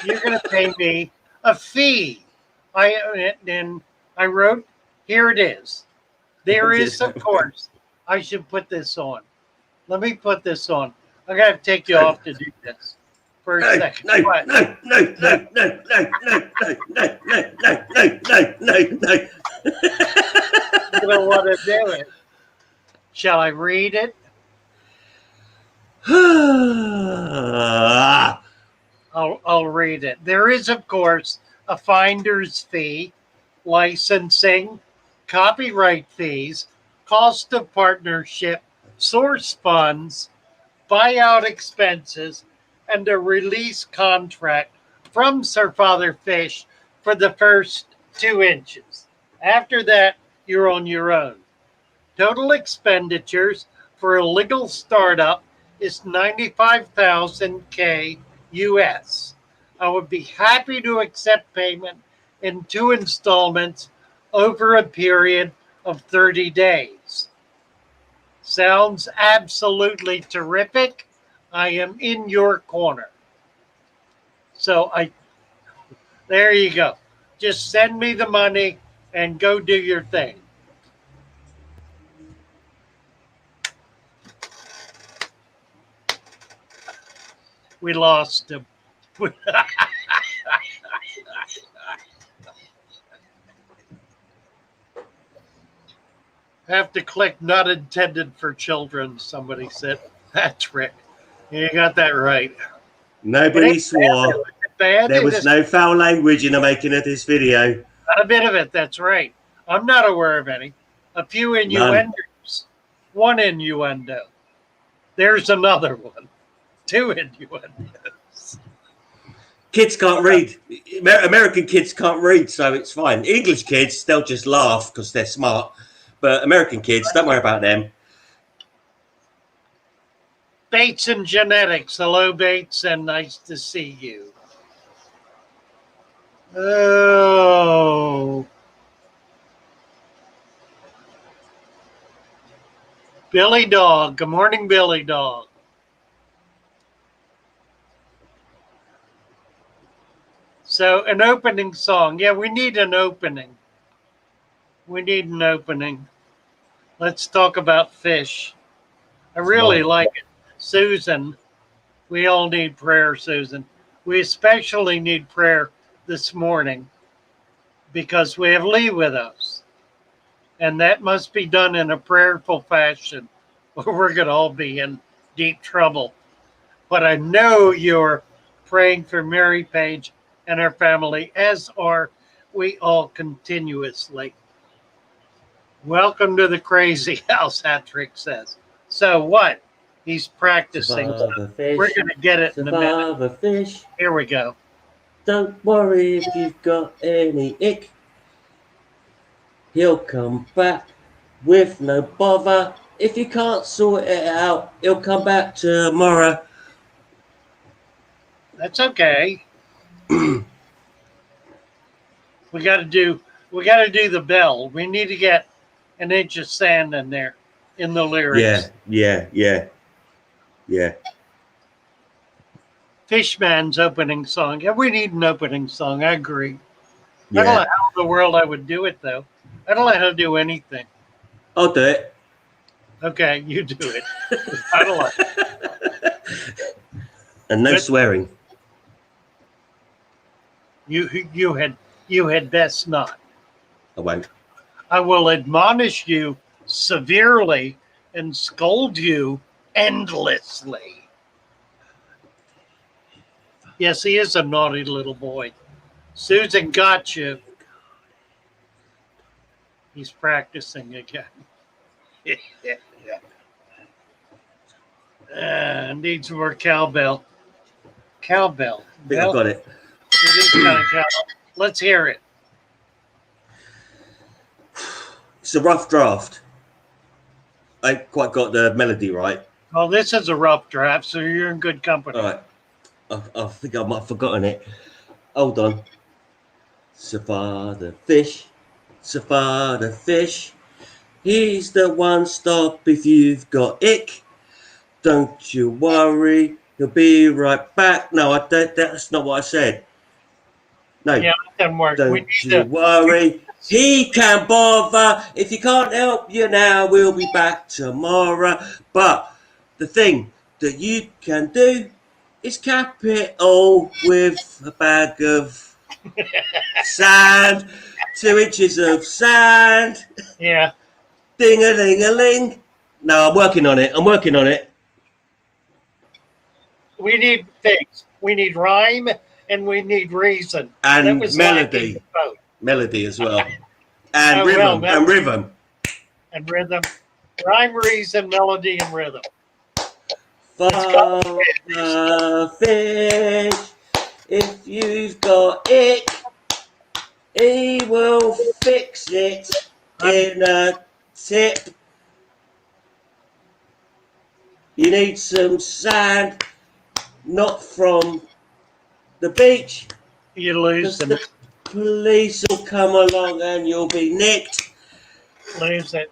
You're going to pay me a fee. I wrote, here it is. There is, of course, I should put this on. Let me put this on. I got to take you off to do this for a second. No. You don't want to do it. Shall I read it? I'll read it. There is, of course, a finder's fee, licensing, copyright fees, cost of partnership, source funds, buyout expenses, and a release contract from Sir Father Fish for the first 2 inches. After that, you're on your own. Total expenditures for a legal startup is $95,000 US. I would be happy to accept payment in 2 installments over a period of 30 days. Sounds absolutely terrific. I am in your corner. So there you go. Just send me the money and go do your thing. We lost him. Have to click not intended for children, somebody said. That's Rick. You got that right. Nobody swore. There was no foul language in the making of this video. Not a bit of it, that's right. I'm not aware of any. A few innuendos. None. 1 innuendo. There's another one. 2 innuendos. Kids can't read. American kids can't read, so it's fine. English kids, they'll just laugh because they're smart. But American kids, don't worry about them. Bates and Genetics. Hello, Bates, and nice to see you. Oh. Billy Dog. Good morning, Billy Dog. So an opening song. Yeah, we need an opening. We need an opening. Let's talk about fish. I really like it. Susan, we all need prayer, Susan. We especially need prayer this morning because we have Lee with us. And that must be done in a prayerful fashion or we're going to all be in deep trouble. But I know you're praying for Mary Page and her family, as are we all continuously. Welcome to the crazy house, Hattrick says. So what? He's practicing. We're going to get it in a minute. Fish. Here we go. Don't worry if you've got any ick. He'll come back with no bother. If you can't sort it out, he'll come back tomorrow. That's okay. we got to do the bell. We need to get an inch of sand in there in the lyrics. Yeah. Fishman's opening song. Yeah, we need an opening song. I agree. Yeah. I don't know how in the world I would do it though. I don't know how to do anything. I'll do it. Okay, you do it. I don't like it. And no swearing. You had best not. I won't. I will admonish you severely and scold you endlessly. Yes, he is a naughty little boy. Susan got you. He's practicing again. Needs more cowbell. Cowbell. I think I've got it. It is kind of cowbell. Let's hear it. It's a rough draft. I ain't quite got the melody right. Well, this is a rough draft, so you're in good company. All right. I think I might have forgotten it. Hold on. So far the fish. He's the one stop if you've got ick. Don't you worry, he'll be right back. No, that's not what I said. No. Yeah, that doesn't work. Don't you worry. He can bother. If you can't help you now, we'll be back tomorrow. But the thing that you can do is cap it all with a bag of sand, 2 inches of sand. Yeah. Ding-a-ling-a-ling. No, I'm working on it. We need things. We need rhyme and we need reason. And melody. Melody as well. And rhythm. And rhythm. Rhyme, reason, melody, and rhythm. Father fish, if you've got it, he will fix it in a tip. You need some sand, not from the beach. You lose them. The police will come along and you'll be nicked. Losing it.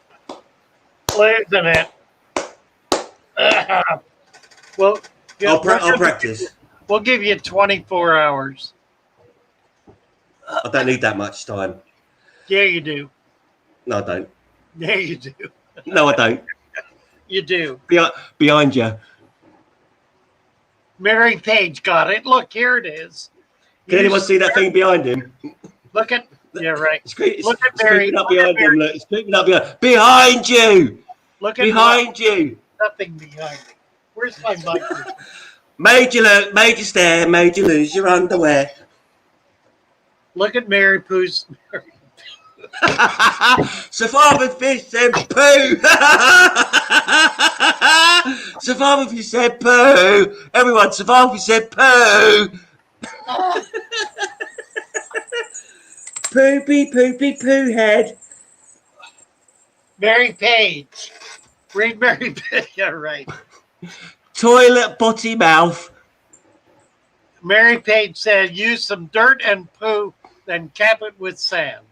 Well, I'll practice. We'll give you 24 hours. I don't need that much time. Yeah, you do. No, I don't. Yeah, you do. No, I don't. You do. Behind you. Mary Page got it. Look, here it is. Can anyone see that thing behind him? Look at. Yeah, right. Look at Mary. It's creeping up behind him. Look, it's creeping up behind you. Look at behind you. Nothing behind me. Where's my microphone? Made you look, made you stare, made you lose your underwear. Look at Mary Pooh's. Survivor Fish said poo. Survivor Fish said poo. Everyone, Survivor Fish said poo. Poopy, poopy, poo head. Mary Page. Read Mary Page. Yeah, right. Toilet potty mouth. Mary Page said, use some dirt and poo, then cap it with sand.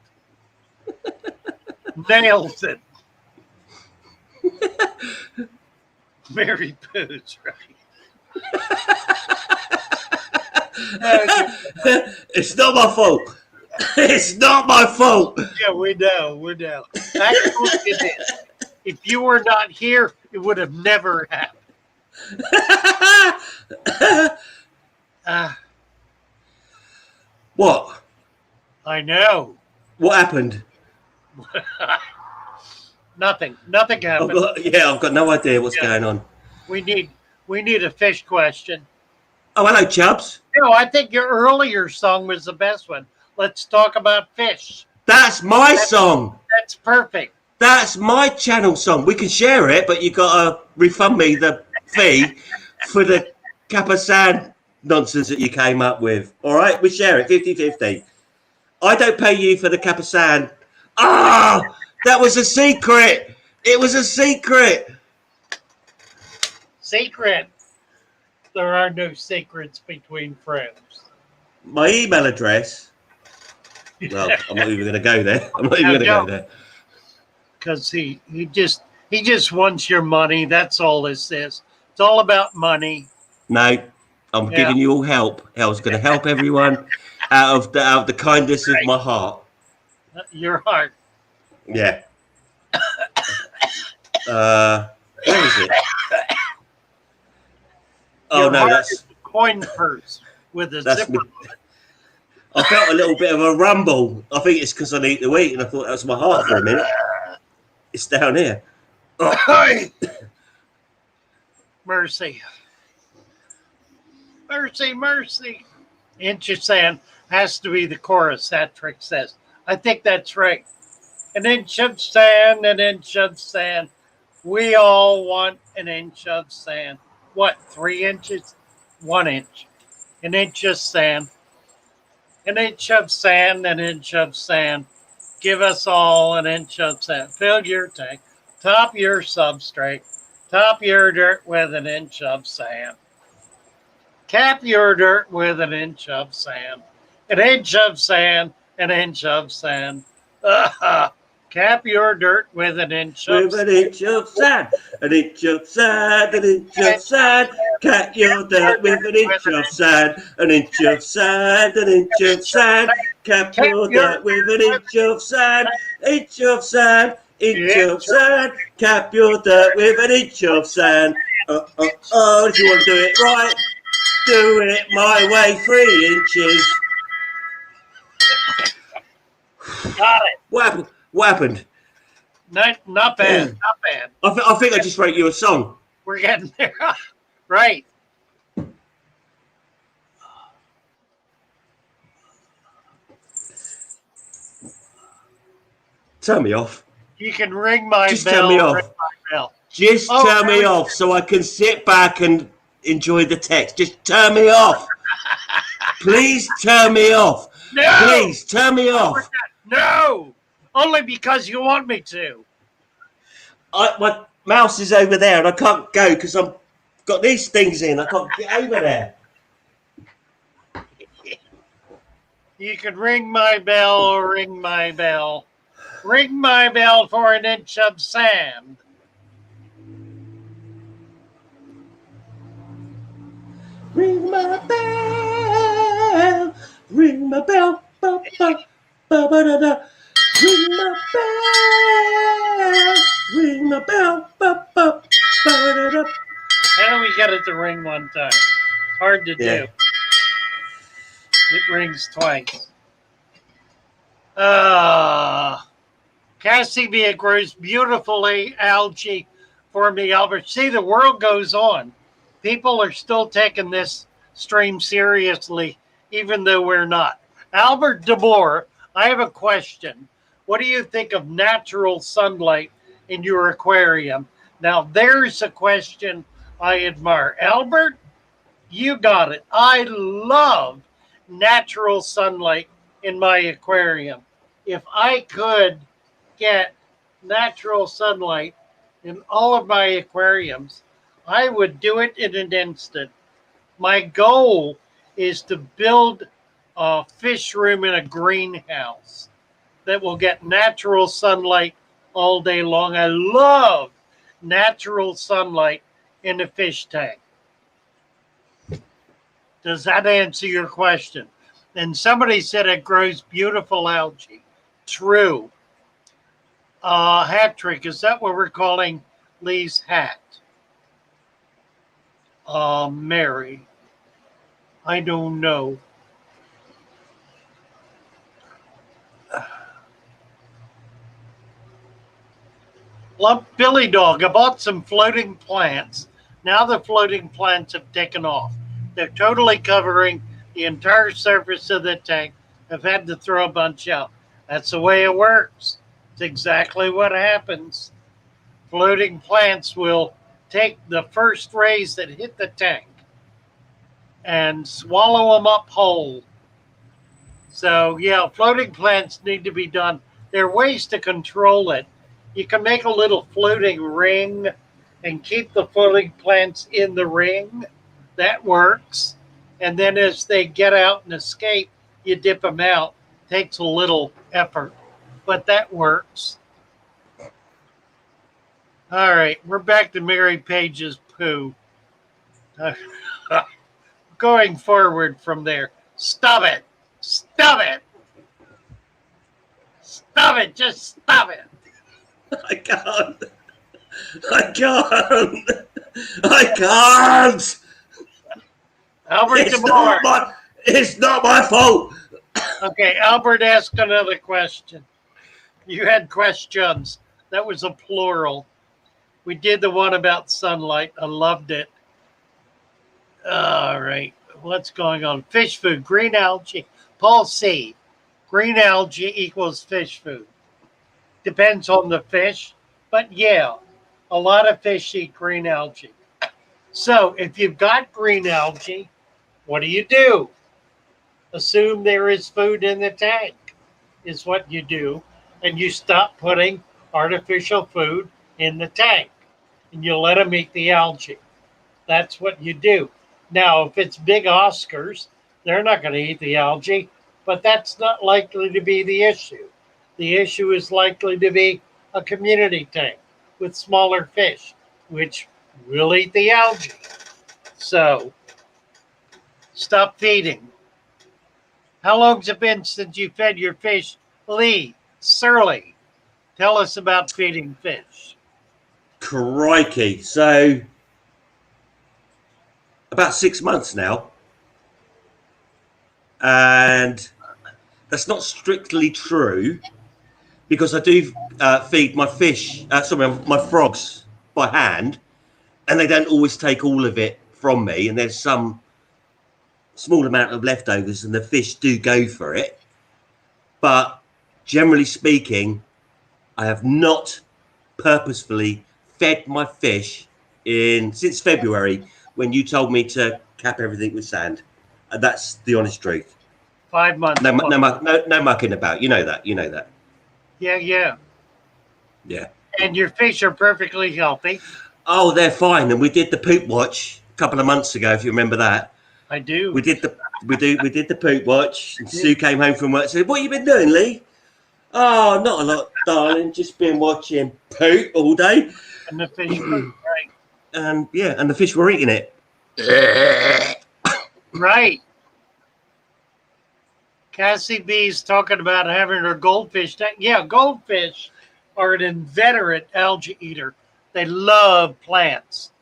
Nails it. Mary Pooh's right. Okay. It's not my fault. It's not my fault. Yeah, we know. Actually, it is. If you were not here, it would have never happened. Uh, What? I know. What happened? Nothing I've happened. got no idea what's going on. We need a fish question. Oh, hello, Chubbs. No, I think your earlier song was the best one. Let's talk about fish. That's my song. That's perfect. That's my channel song. We can share it, but you got to refund me the fee for the Kappa Sand nonsense that you came up with. All right, we share it 50-50. I don't pay you for the Kappa Sand. Ah, that was a secret. It was a secret. Secret. There are no secrets between friends. My email address. Well, I'm not even going to go there. I'm not even going to go there. Because he just wants your money. That's all this is. It's all about money. No, I'm giving you all help. I was going to help everyone out of the kindness of my heart. Your heart. Yeah. Where is it? Oh, Your no, heart that's is a coin purse with a zipper. me. I felt a little bit of a rumble. I think it's because I need to eat, and I thought that was my heart for a minute. It's down here. Oh. Mercy. Mercy, mercy. Inch of sand has to be the chorus, that trick says. I think that's right. An inch of sand, an inch of sand. We all want an inch of sand. What, 3 inches? 1 inch. An inch of sand. An inch of sand, an inch of sand. Give us all an inch of sand. Fill your tank. Top your substrate. Top your dirt with an inch of sand. Cap your dirt with an inch of sand. An inch of sand, an inch of sand. Cap your dirt with an inch of sand. With an inch of sand. An inch of sand, an inch of sand. Cap your dirt with an inch of sand. An inch of sand, an inch of sand. Cap your dirt with an inch of sand. Inch of sand, inch of sand. Cap your dirt with an inch of sand. If you want to do it right, do it my way, 3 inches. Got it. What happened? Not bad. Not bad. I think I just wrote you a song. We're getting there. Right. Turn me off. You can ring my just bell. Turn me off. Ring my bell. Just turn me off so I can sit back and enjoy the text. Just turn me off. Please turn me off. No. Please turn me off. No. Only because you want me to. My mouse is over there and I can't go because I've got these things in. I can't get over there. You can ring my bell, ring my bell. Ring my bell for an inch of sand. Ring my bell. Ring my bell. Ba, ba, ba, ba, da, da. Ring my bell. Ring my bell. Ba, ba, ba, da, da. How do we get it to ring one time? It's hard to do. It rings twice. Cassia grows beautifully algae for me, Albert. See, the world goes on. People are still taking this stream seriously, even though we're not. Albert DeBoer, I have a question. What do you think of natural sunlight in your aquarium? Now, there's a question I admire. Albert, you got it. I love natural sunlight in my aquarium. If I could get natural sunlight in all of my aquariums, I would do it in an instant. My goal is to build a fish room in a greenhouse that will get natural sunlight all day long. I love natural sunlight in the fish tank. Does that answer your question? And somebody said it grows beautiful algae. True. Hat trick, is that what we're calling Lee's hat? Mary, I don't know. Billy Dog, I bought some floating plants. Now the floating plants have taken off. They're totally covering the entire surface of the tank. I've had to throw a bunch out. That's the way it works. It's exactly what happens. Floating plants will take the first rays that hit the tank and swallow them up whole. So, yeah, floating plants need to be done. There are ways to control it. You can make a little floating ring and keep the floating plants in the ring. That works. And then as they get out and escape, you dip them out. Takes a little effort, but that works. All right, we're back to Mary Page's poo. Going forward from there. Stop it. Stop it. Stop it. Just stop it. I can't. I can't. I can't. Albert It's DeMoore. it's not my fault. Okay, Albert asked another question. You had questions. That was a plural. We did the one about sunlight. I loved it. All right. What's going on? Fish food, green algae. Paul C. Green algae equals fish food. Depends on the fish. But yeah, a lot of fish eat green algae. So if you've got green algae, what do? Assume there is food in the tank, is what you do. And you stop putting artificial food in the tank. And you let them eat the algae. That's what you do. Now, if it's big Oscars, they're not going to eat the algae, but that's not likely to be the issue. The issue is likely to be a community tank with smaller fish, which will eat the algae. So, stop feeding. How long's it been since you fed your fish? Lee, Surly, tell us about feeding fish. Crikey. So, about 6 months now. And that's not strictly true because I do feed my fish, my frogs by hand, and they don't always take all of it from me. And there's some small amount of leftovers, and the fish do go for it. But generally speaking, I have not purposefully fed my fish since February when you told me to cap everything with sand. And that's the honest truth. 5 months. No mucking about. You know that. Yeah. Yeah. And your fish are perfectly healthy. Oh, they're fine. And we did the poop watch a couple of months ago, if you remember that. I do. We did the poop watch. And Sue came home from work and said, "What have you been doing, Lee?" "Oh, not a lot, darling. Just been watching poop all day." And the fish were right. And the fish were eating it. Right. Cassie B's talking about having her goldfish tank. Yeah, goldfish are an inveterate algae eater. They love plants.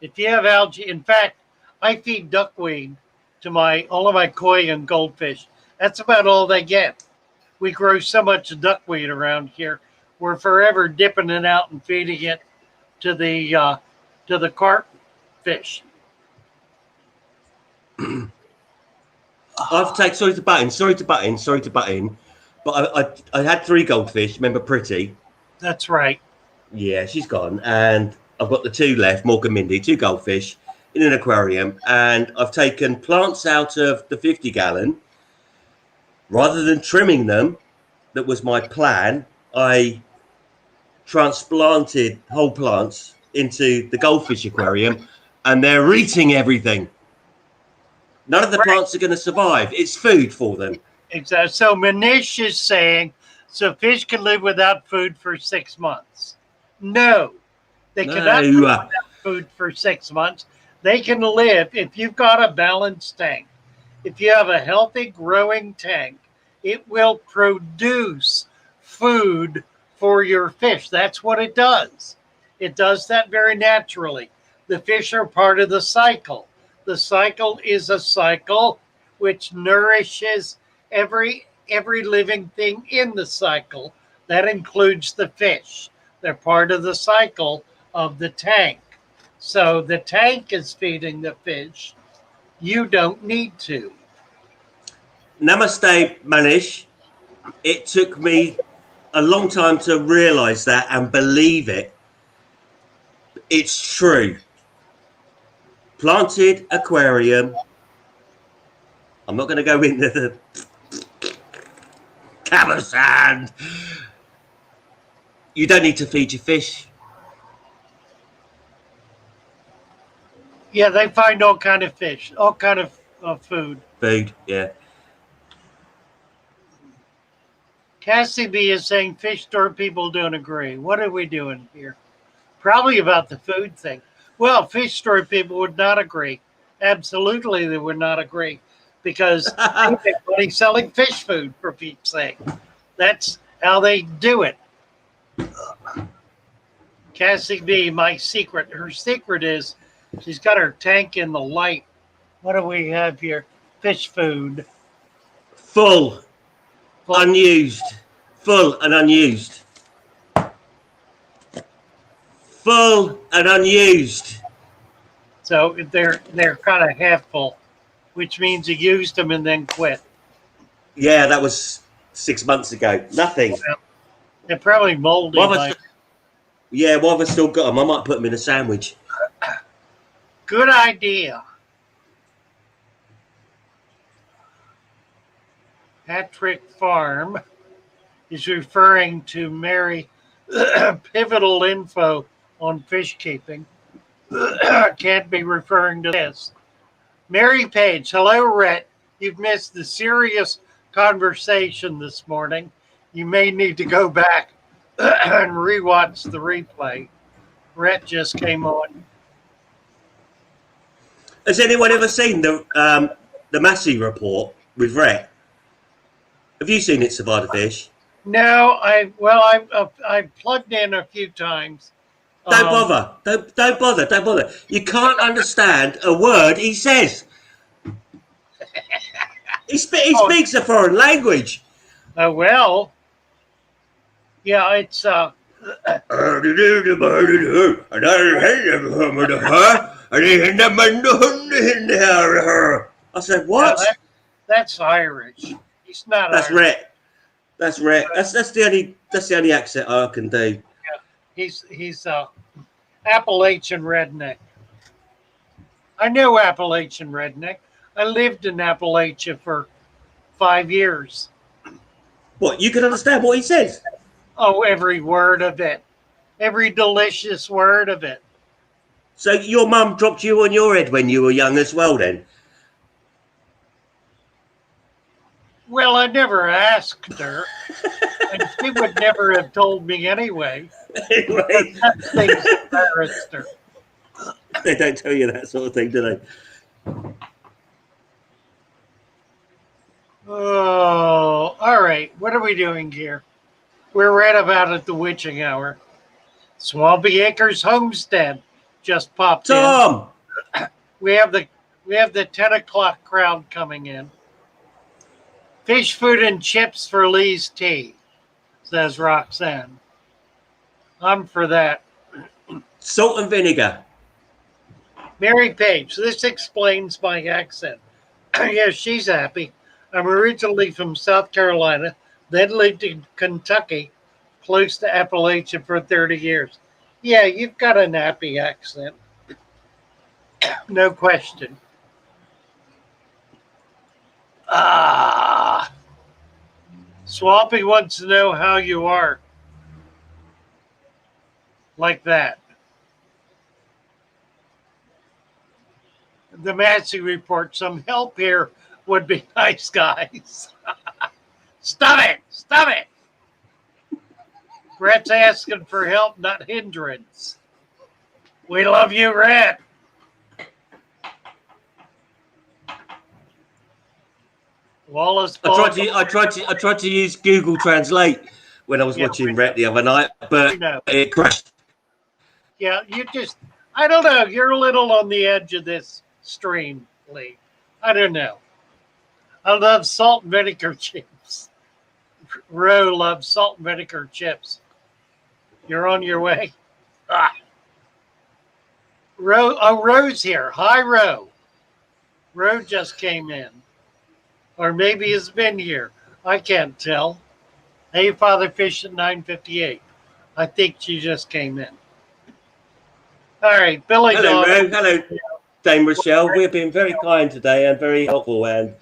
If you have algae, in fact, I feed duckweed to all of my koi and goldfish. That's about all they get. We grow so much duckweed around here. We're forever dipping it out and feeding it to the carp fish. Sorry to butt in, but I had 3 goldfish. Remember Pretty? That's right. Yeah, she's gone, and I've got the 2 left, Mork and Mindy, 2 goldfish in an aquarium, and I've taken plants out of the 50-gallon. Rather than trimming them, that was my plan, I transplanted whole plants into the goldfish aquarium, and they're eating everything. None of the plants are going to survive. It's food for them. Exactly. So Manish is saying, so fish can live without food for 6 months. No, They cannot live No. without food for 6 months. They can live if you've got a balanced tank. If you have a healthy growing tank, it will produce food for your fish. That's what it does. It does that very naturally. The fish are part of the cycle. The cycle is a cycle which nourishes every living thing in the cycle. That includes the fish. They're part of the cycle of the tank. So the tank is feeding the fish. You don't need to. Namaste, Manish. It took me a long time to realize that and believe it. It's true. Planted aquarium. I'm not going to go into the cover sand. You don't need to feed your fish. Yeah, they find all kind of fish, all kind of food. Food, yeah. Cassie B is saying fish store people don't agree. What are we doing here? Probably about the food thing. Well, fish store people would not agree. Absolutely, they would not agree because they make money selling fish food, for Pete's sake. That's how they do it. Cassie B, my secret. Her secret is she's got her tank in the light. What do we have here? Fish food. Full. Unused. Full and unused. Full and unused. So they're kind of half full, which means you used them and then quit. Yeah, that was 6 months ago. Nothing. They're probably moldy. While I've still got them, I might put them in a sandwich. Good idea. Patrick Farm is referring to Mary pivotal info on fish keeping. Can't be referring to this. Mary Page, hello, Rhett. You've missed the serious conversation this morning. You may need to go back and rewatch the replay. Rhett just came on. Has anyone ever seen the Massey report with Rhett? Have you seen it, Survivor Fish? No, I plugged in a few times. Don't bother. Don't bother. Don't bother. You can't understand a word he says. He speaks a foreign language. Well, yeah, it's I said, what? That's Irish. He's not. That's Irish. Rhett. That's Rhett. That's the only accent I can do. He's Appalachian redneck. I know Appalachian redneck. I lived in Appalachia for 5 years. What, you can understand what he says? Oh, every word of it. Every delicious word of it. So your mum dropped you on your head when you were young as well then? Well, I never asked her. And she would never have told me anyway. Anyway. That thing's embarrassed her. They don't tell you that sort of thing, do they? Oh, all right. What are we doing here? We're right about at the witching hour. Swampy Acres Homestead just popped Tom! in. We have the 10 o'clock crowd coming in. Fish food and chips for Lee's tea, says Roxanne. I'm for that. Salt and vinegar. Mary Page, this explains my accent. Yes, she's happy. I'm originally from South Carolina, then lived in Kentucky, close to Appalachia for 30 years. Yeah, you've got an happy accent. No question. Swampy wants to know how you are. Like that. The Massey report, some help here would be nice, guys. Stop it! Stop it! Brett's asking for help, not hindrance. We love you, Red. Wallace. I tried to use Google Translate when I was watching Rhett the other night, but it crashed. Yeah, I don't know. You're a little on the edge of this stream, Lee. I don't know. I love salt and vinegar chips. Roe loves salt and vinegar chips. You're on your way. Ah. Roe's here. Hi, Roe. Roe just came in. Or maybe has been here. I can't tell. Hey, Father Fish at 9:58. I think she just came in. All right, Billy Hello, Dog. Roe. Hello, Dame Rochelle. We've been very kind today and very helpful, and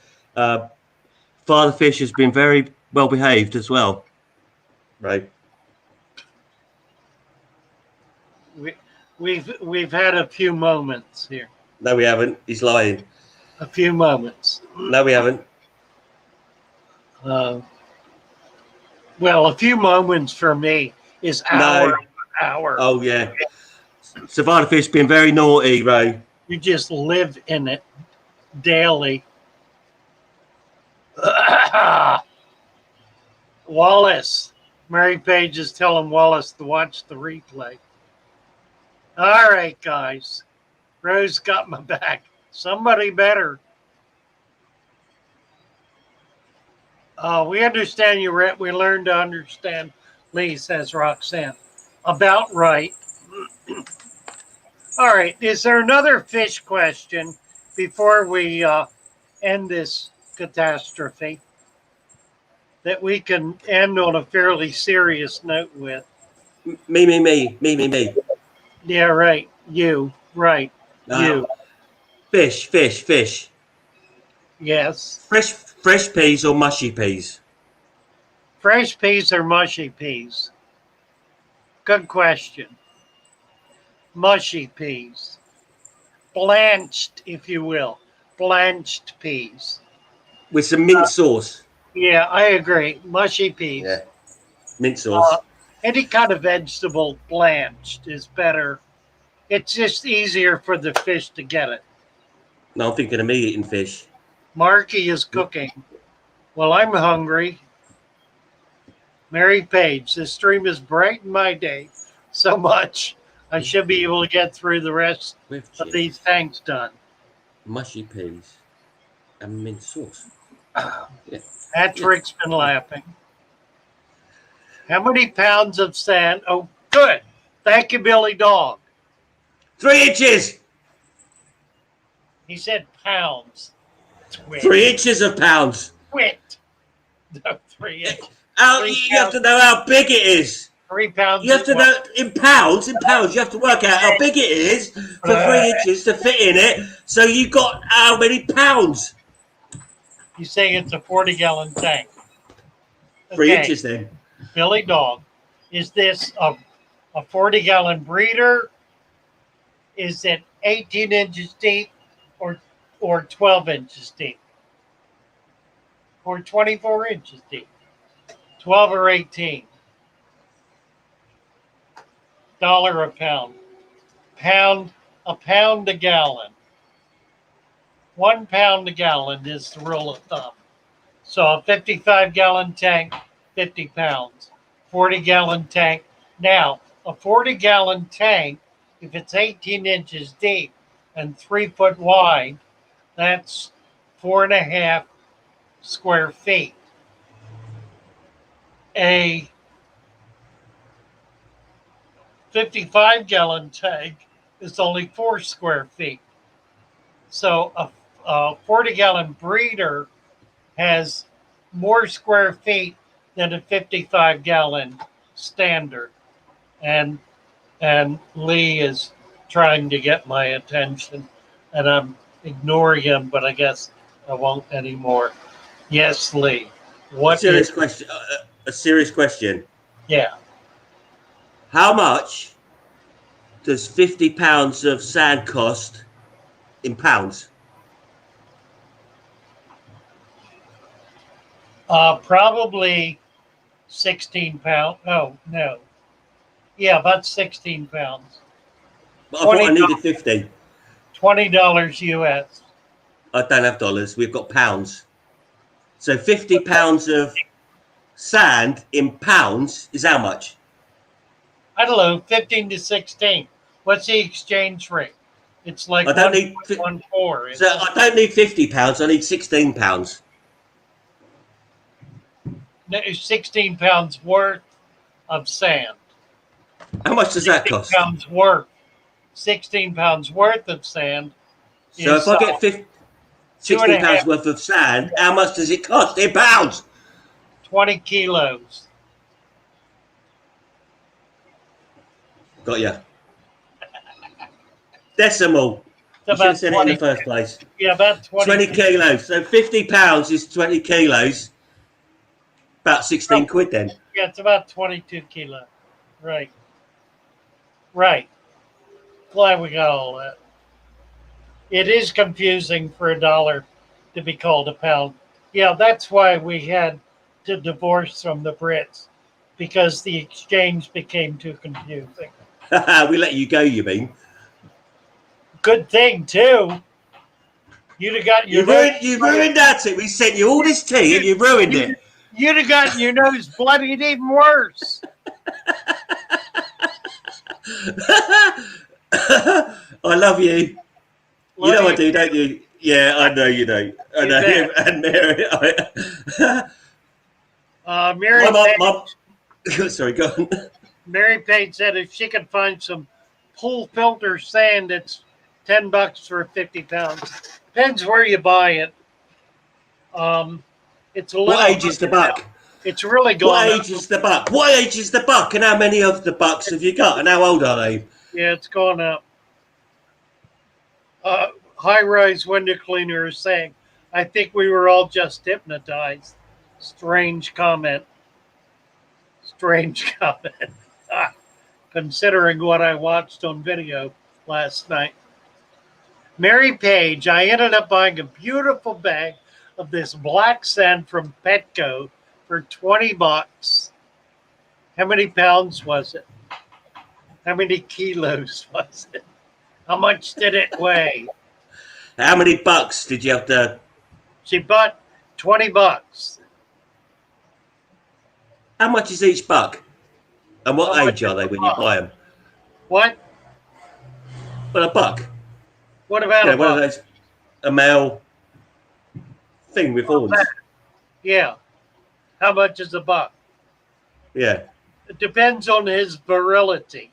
Father Fish has been very well behaved as well. Right. We've had a few moments here. No, we haven't. He's lying. A few moments. No, we haven't. Well, a few moments for me is hour. Oh yeah. So Father Fish been very naughty, Ray. You just live in it daily. Wallace. Mary Page is telling Wallace to watch the replay. All right, guys. Rose got my back. Somebody better. We understand you, Rhett. We learned to understand Lee, says Roxanne. About right. All right. Is there another fish question before we end this catastrophe that we can end on a fairly serious note with? Me. Yeah, right. You. Right. You. Fish. Yes. Fresh peas or mushy peas? Fresh peas or mushy peas? Good question. Mushy peas. Blanched, if you will. Blanched peas. With some mint sauce. Yeah, I agree. Mushy peas. Yeah. Mint sauce. Any kind of vegetable blanched is better. It's just easier for the fish to get it. No, I'm thinking of me eating fish. Marky is cooking. Well, I'm hungry. Mary Page, this stream has brightened my day so much. I should be able to get through the rest of these tanks done. Mushy peas and mint sauce. Yeah. Patrick's been laughing. How many pounds of sand? Oh, good. Thank you, Billy Dog. 3 inches. He said pounds. Twit. 3 inches of pounds. Twit. No, 3 inches. You have to know how big it is. 3 pounds. You have to know in pounds. You have to work out how big it is for 3 inches to fit in it. So you got how many pounds? You say it's a 40-gallon tank. 3 inches then. Billy Dog, is this a 40-gallon breeder? Is it 18 inches deep or 12 inches deep? Or 24 inches deep? 12 or 18? $1 a pound. A pound a gallon. 1 pound a gallon is the rule of thumb. So a 55-gallon tank, 50 pounds. 40-gallon tank. Now, a 40-gallon tank, if it's 18 inches deep and 3 foot wide, that's 4.5 square feet. A 55-gallon tank is only 4 square feet. So a 40-gallon breeder has more square feet than a 55-gallon standard. And Lee is trying to get my attention, and I'm ignoring him, but I guess I won't anymore. Yes, Lee. A serious question. Yeah. How much does 50 pounds of sand cost in pounds? Probably 16 pounds. Oh, no. Yeah, about 16 pounds. But I thought I needed 50. $20 US. I don't have dollars. We've got pounds. So 50 pounds of sand in pounds is how much? I don't know, 15 to 16. What's the exchange rate? It's like I don't need. 1.14. So I don't need 50 pounds. I need 16 pounds. 16 pounds worth of sand. How much does that cost? 16 pounds worth of sand. So if I get 16 2.5 pounds worth of sand, how much does it cost in pounds? 20 kilos. Got ya. Decimal. You should have said it in the first place. Yeah, about 20 kilos. So 50 pounds is 20 kilos. About 16 quid then. Yeah, it's about 22 kilos. Right. Right. Glad we got all that. It is confusing for $1 to be called a pound. Yeah, that's why we had to divorce from the Brits, because the exchange became too confusing. We let you go, you mean? Good thing, too. You'd have gotten You ruined that. We sent you all this tea and you ruined it. You'd have gotten your nose bloodied even worse. I love you. You know I do, don't you? Yeah, I know you do. I know him and Mary. Sorry, go on. Mary Page said if she could find some pool filter sand, it's $10 for 50 pounds. Depends where you buy it. It's a little. What age is the buck? It's really gone. What age is the buck? What age is the buck? And how many of the bucks have you got? And how old are they? Yeah, it's gone up. High-rise window cleaner is saying, I think we were all just hypnotized. Strange comment. Strange comment. Considering what I watched on video last night. Mary Page, I ended up buying a beautiful bag of this black sand from Petco for $20. How many pounds was it? How many kilos was it? How much did it weigh? How many bucks did you have to? She bought $20. How much is each buck? And what age are they when you buy them? What? Well, a buck. What about a buck? One of those, a male thing with horns. Yeah. How much is a buck? Yeah. It depends on his virility.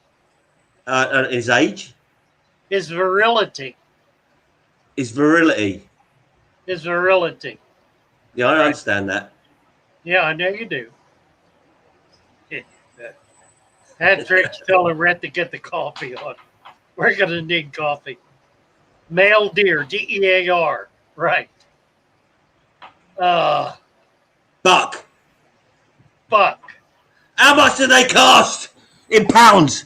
His age? His virility. His virility. His virility. Yeah, I understand that. Yeah, I know you do. Patrick's telling Rhett to get the coffee on. We're going to need coffee. Male deer, DEAR. Right. Buck. Buck. How much do they cost in pounds?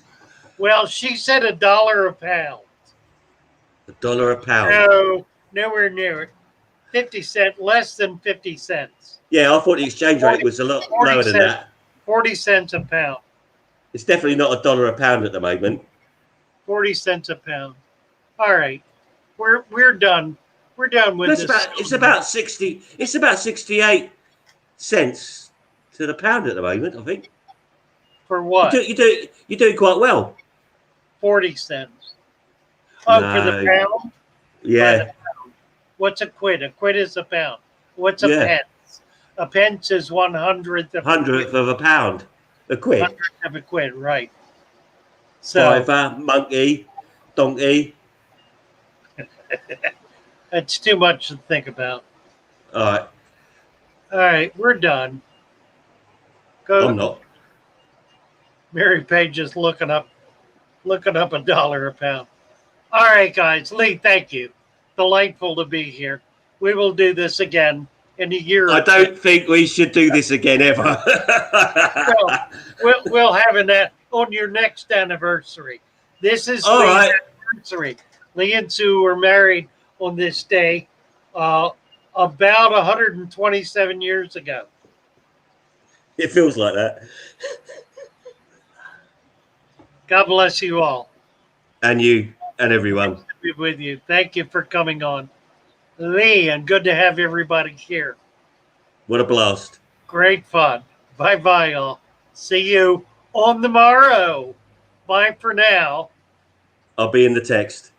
Well, she said $1 a pound. $1 a pound. No, nowhere near it. 50 cents, less than 50 cents. Yeah, I thought the exchange rate was a lot lower than that. 40 cents a pound. It's definitely not $1 a pound at the moment. 40 cents a pound. All right, we're done. We're done with this. It's about 60. It's about 68 cents to the pound at the moment, I think. For what? You do quite well. 40 cents. Oh, No. for the pound? Yeah. The pound. What's a quid? A quid is a pound. What's a pence? A pence is 1/100th of hundredth of a pound. A quid. 100th of a quid, right. So, Fiver, monkey, donkey. it's too much to think about. All right. All right, we're done. Go. I'm not. Mary Page is looking up $1 a pound. All right, guys. Lee, thank you. Delightful to be here. We will do this again in a year. I don't think we should do this again ever. So, we'll have that on your next anniversary. This is All right. Anniversary. Lee and Sue were married on this day about 127 years ago. It feels like that. God bless you all. And you and everyone. Nice to be with you. Thank you for coming on. Lee, and good to have everybody here. What a blast. Great fun. Bye-bye, all. See you on the morrow. Bye for now. I'll be in the text.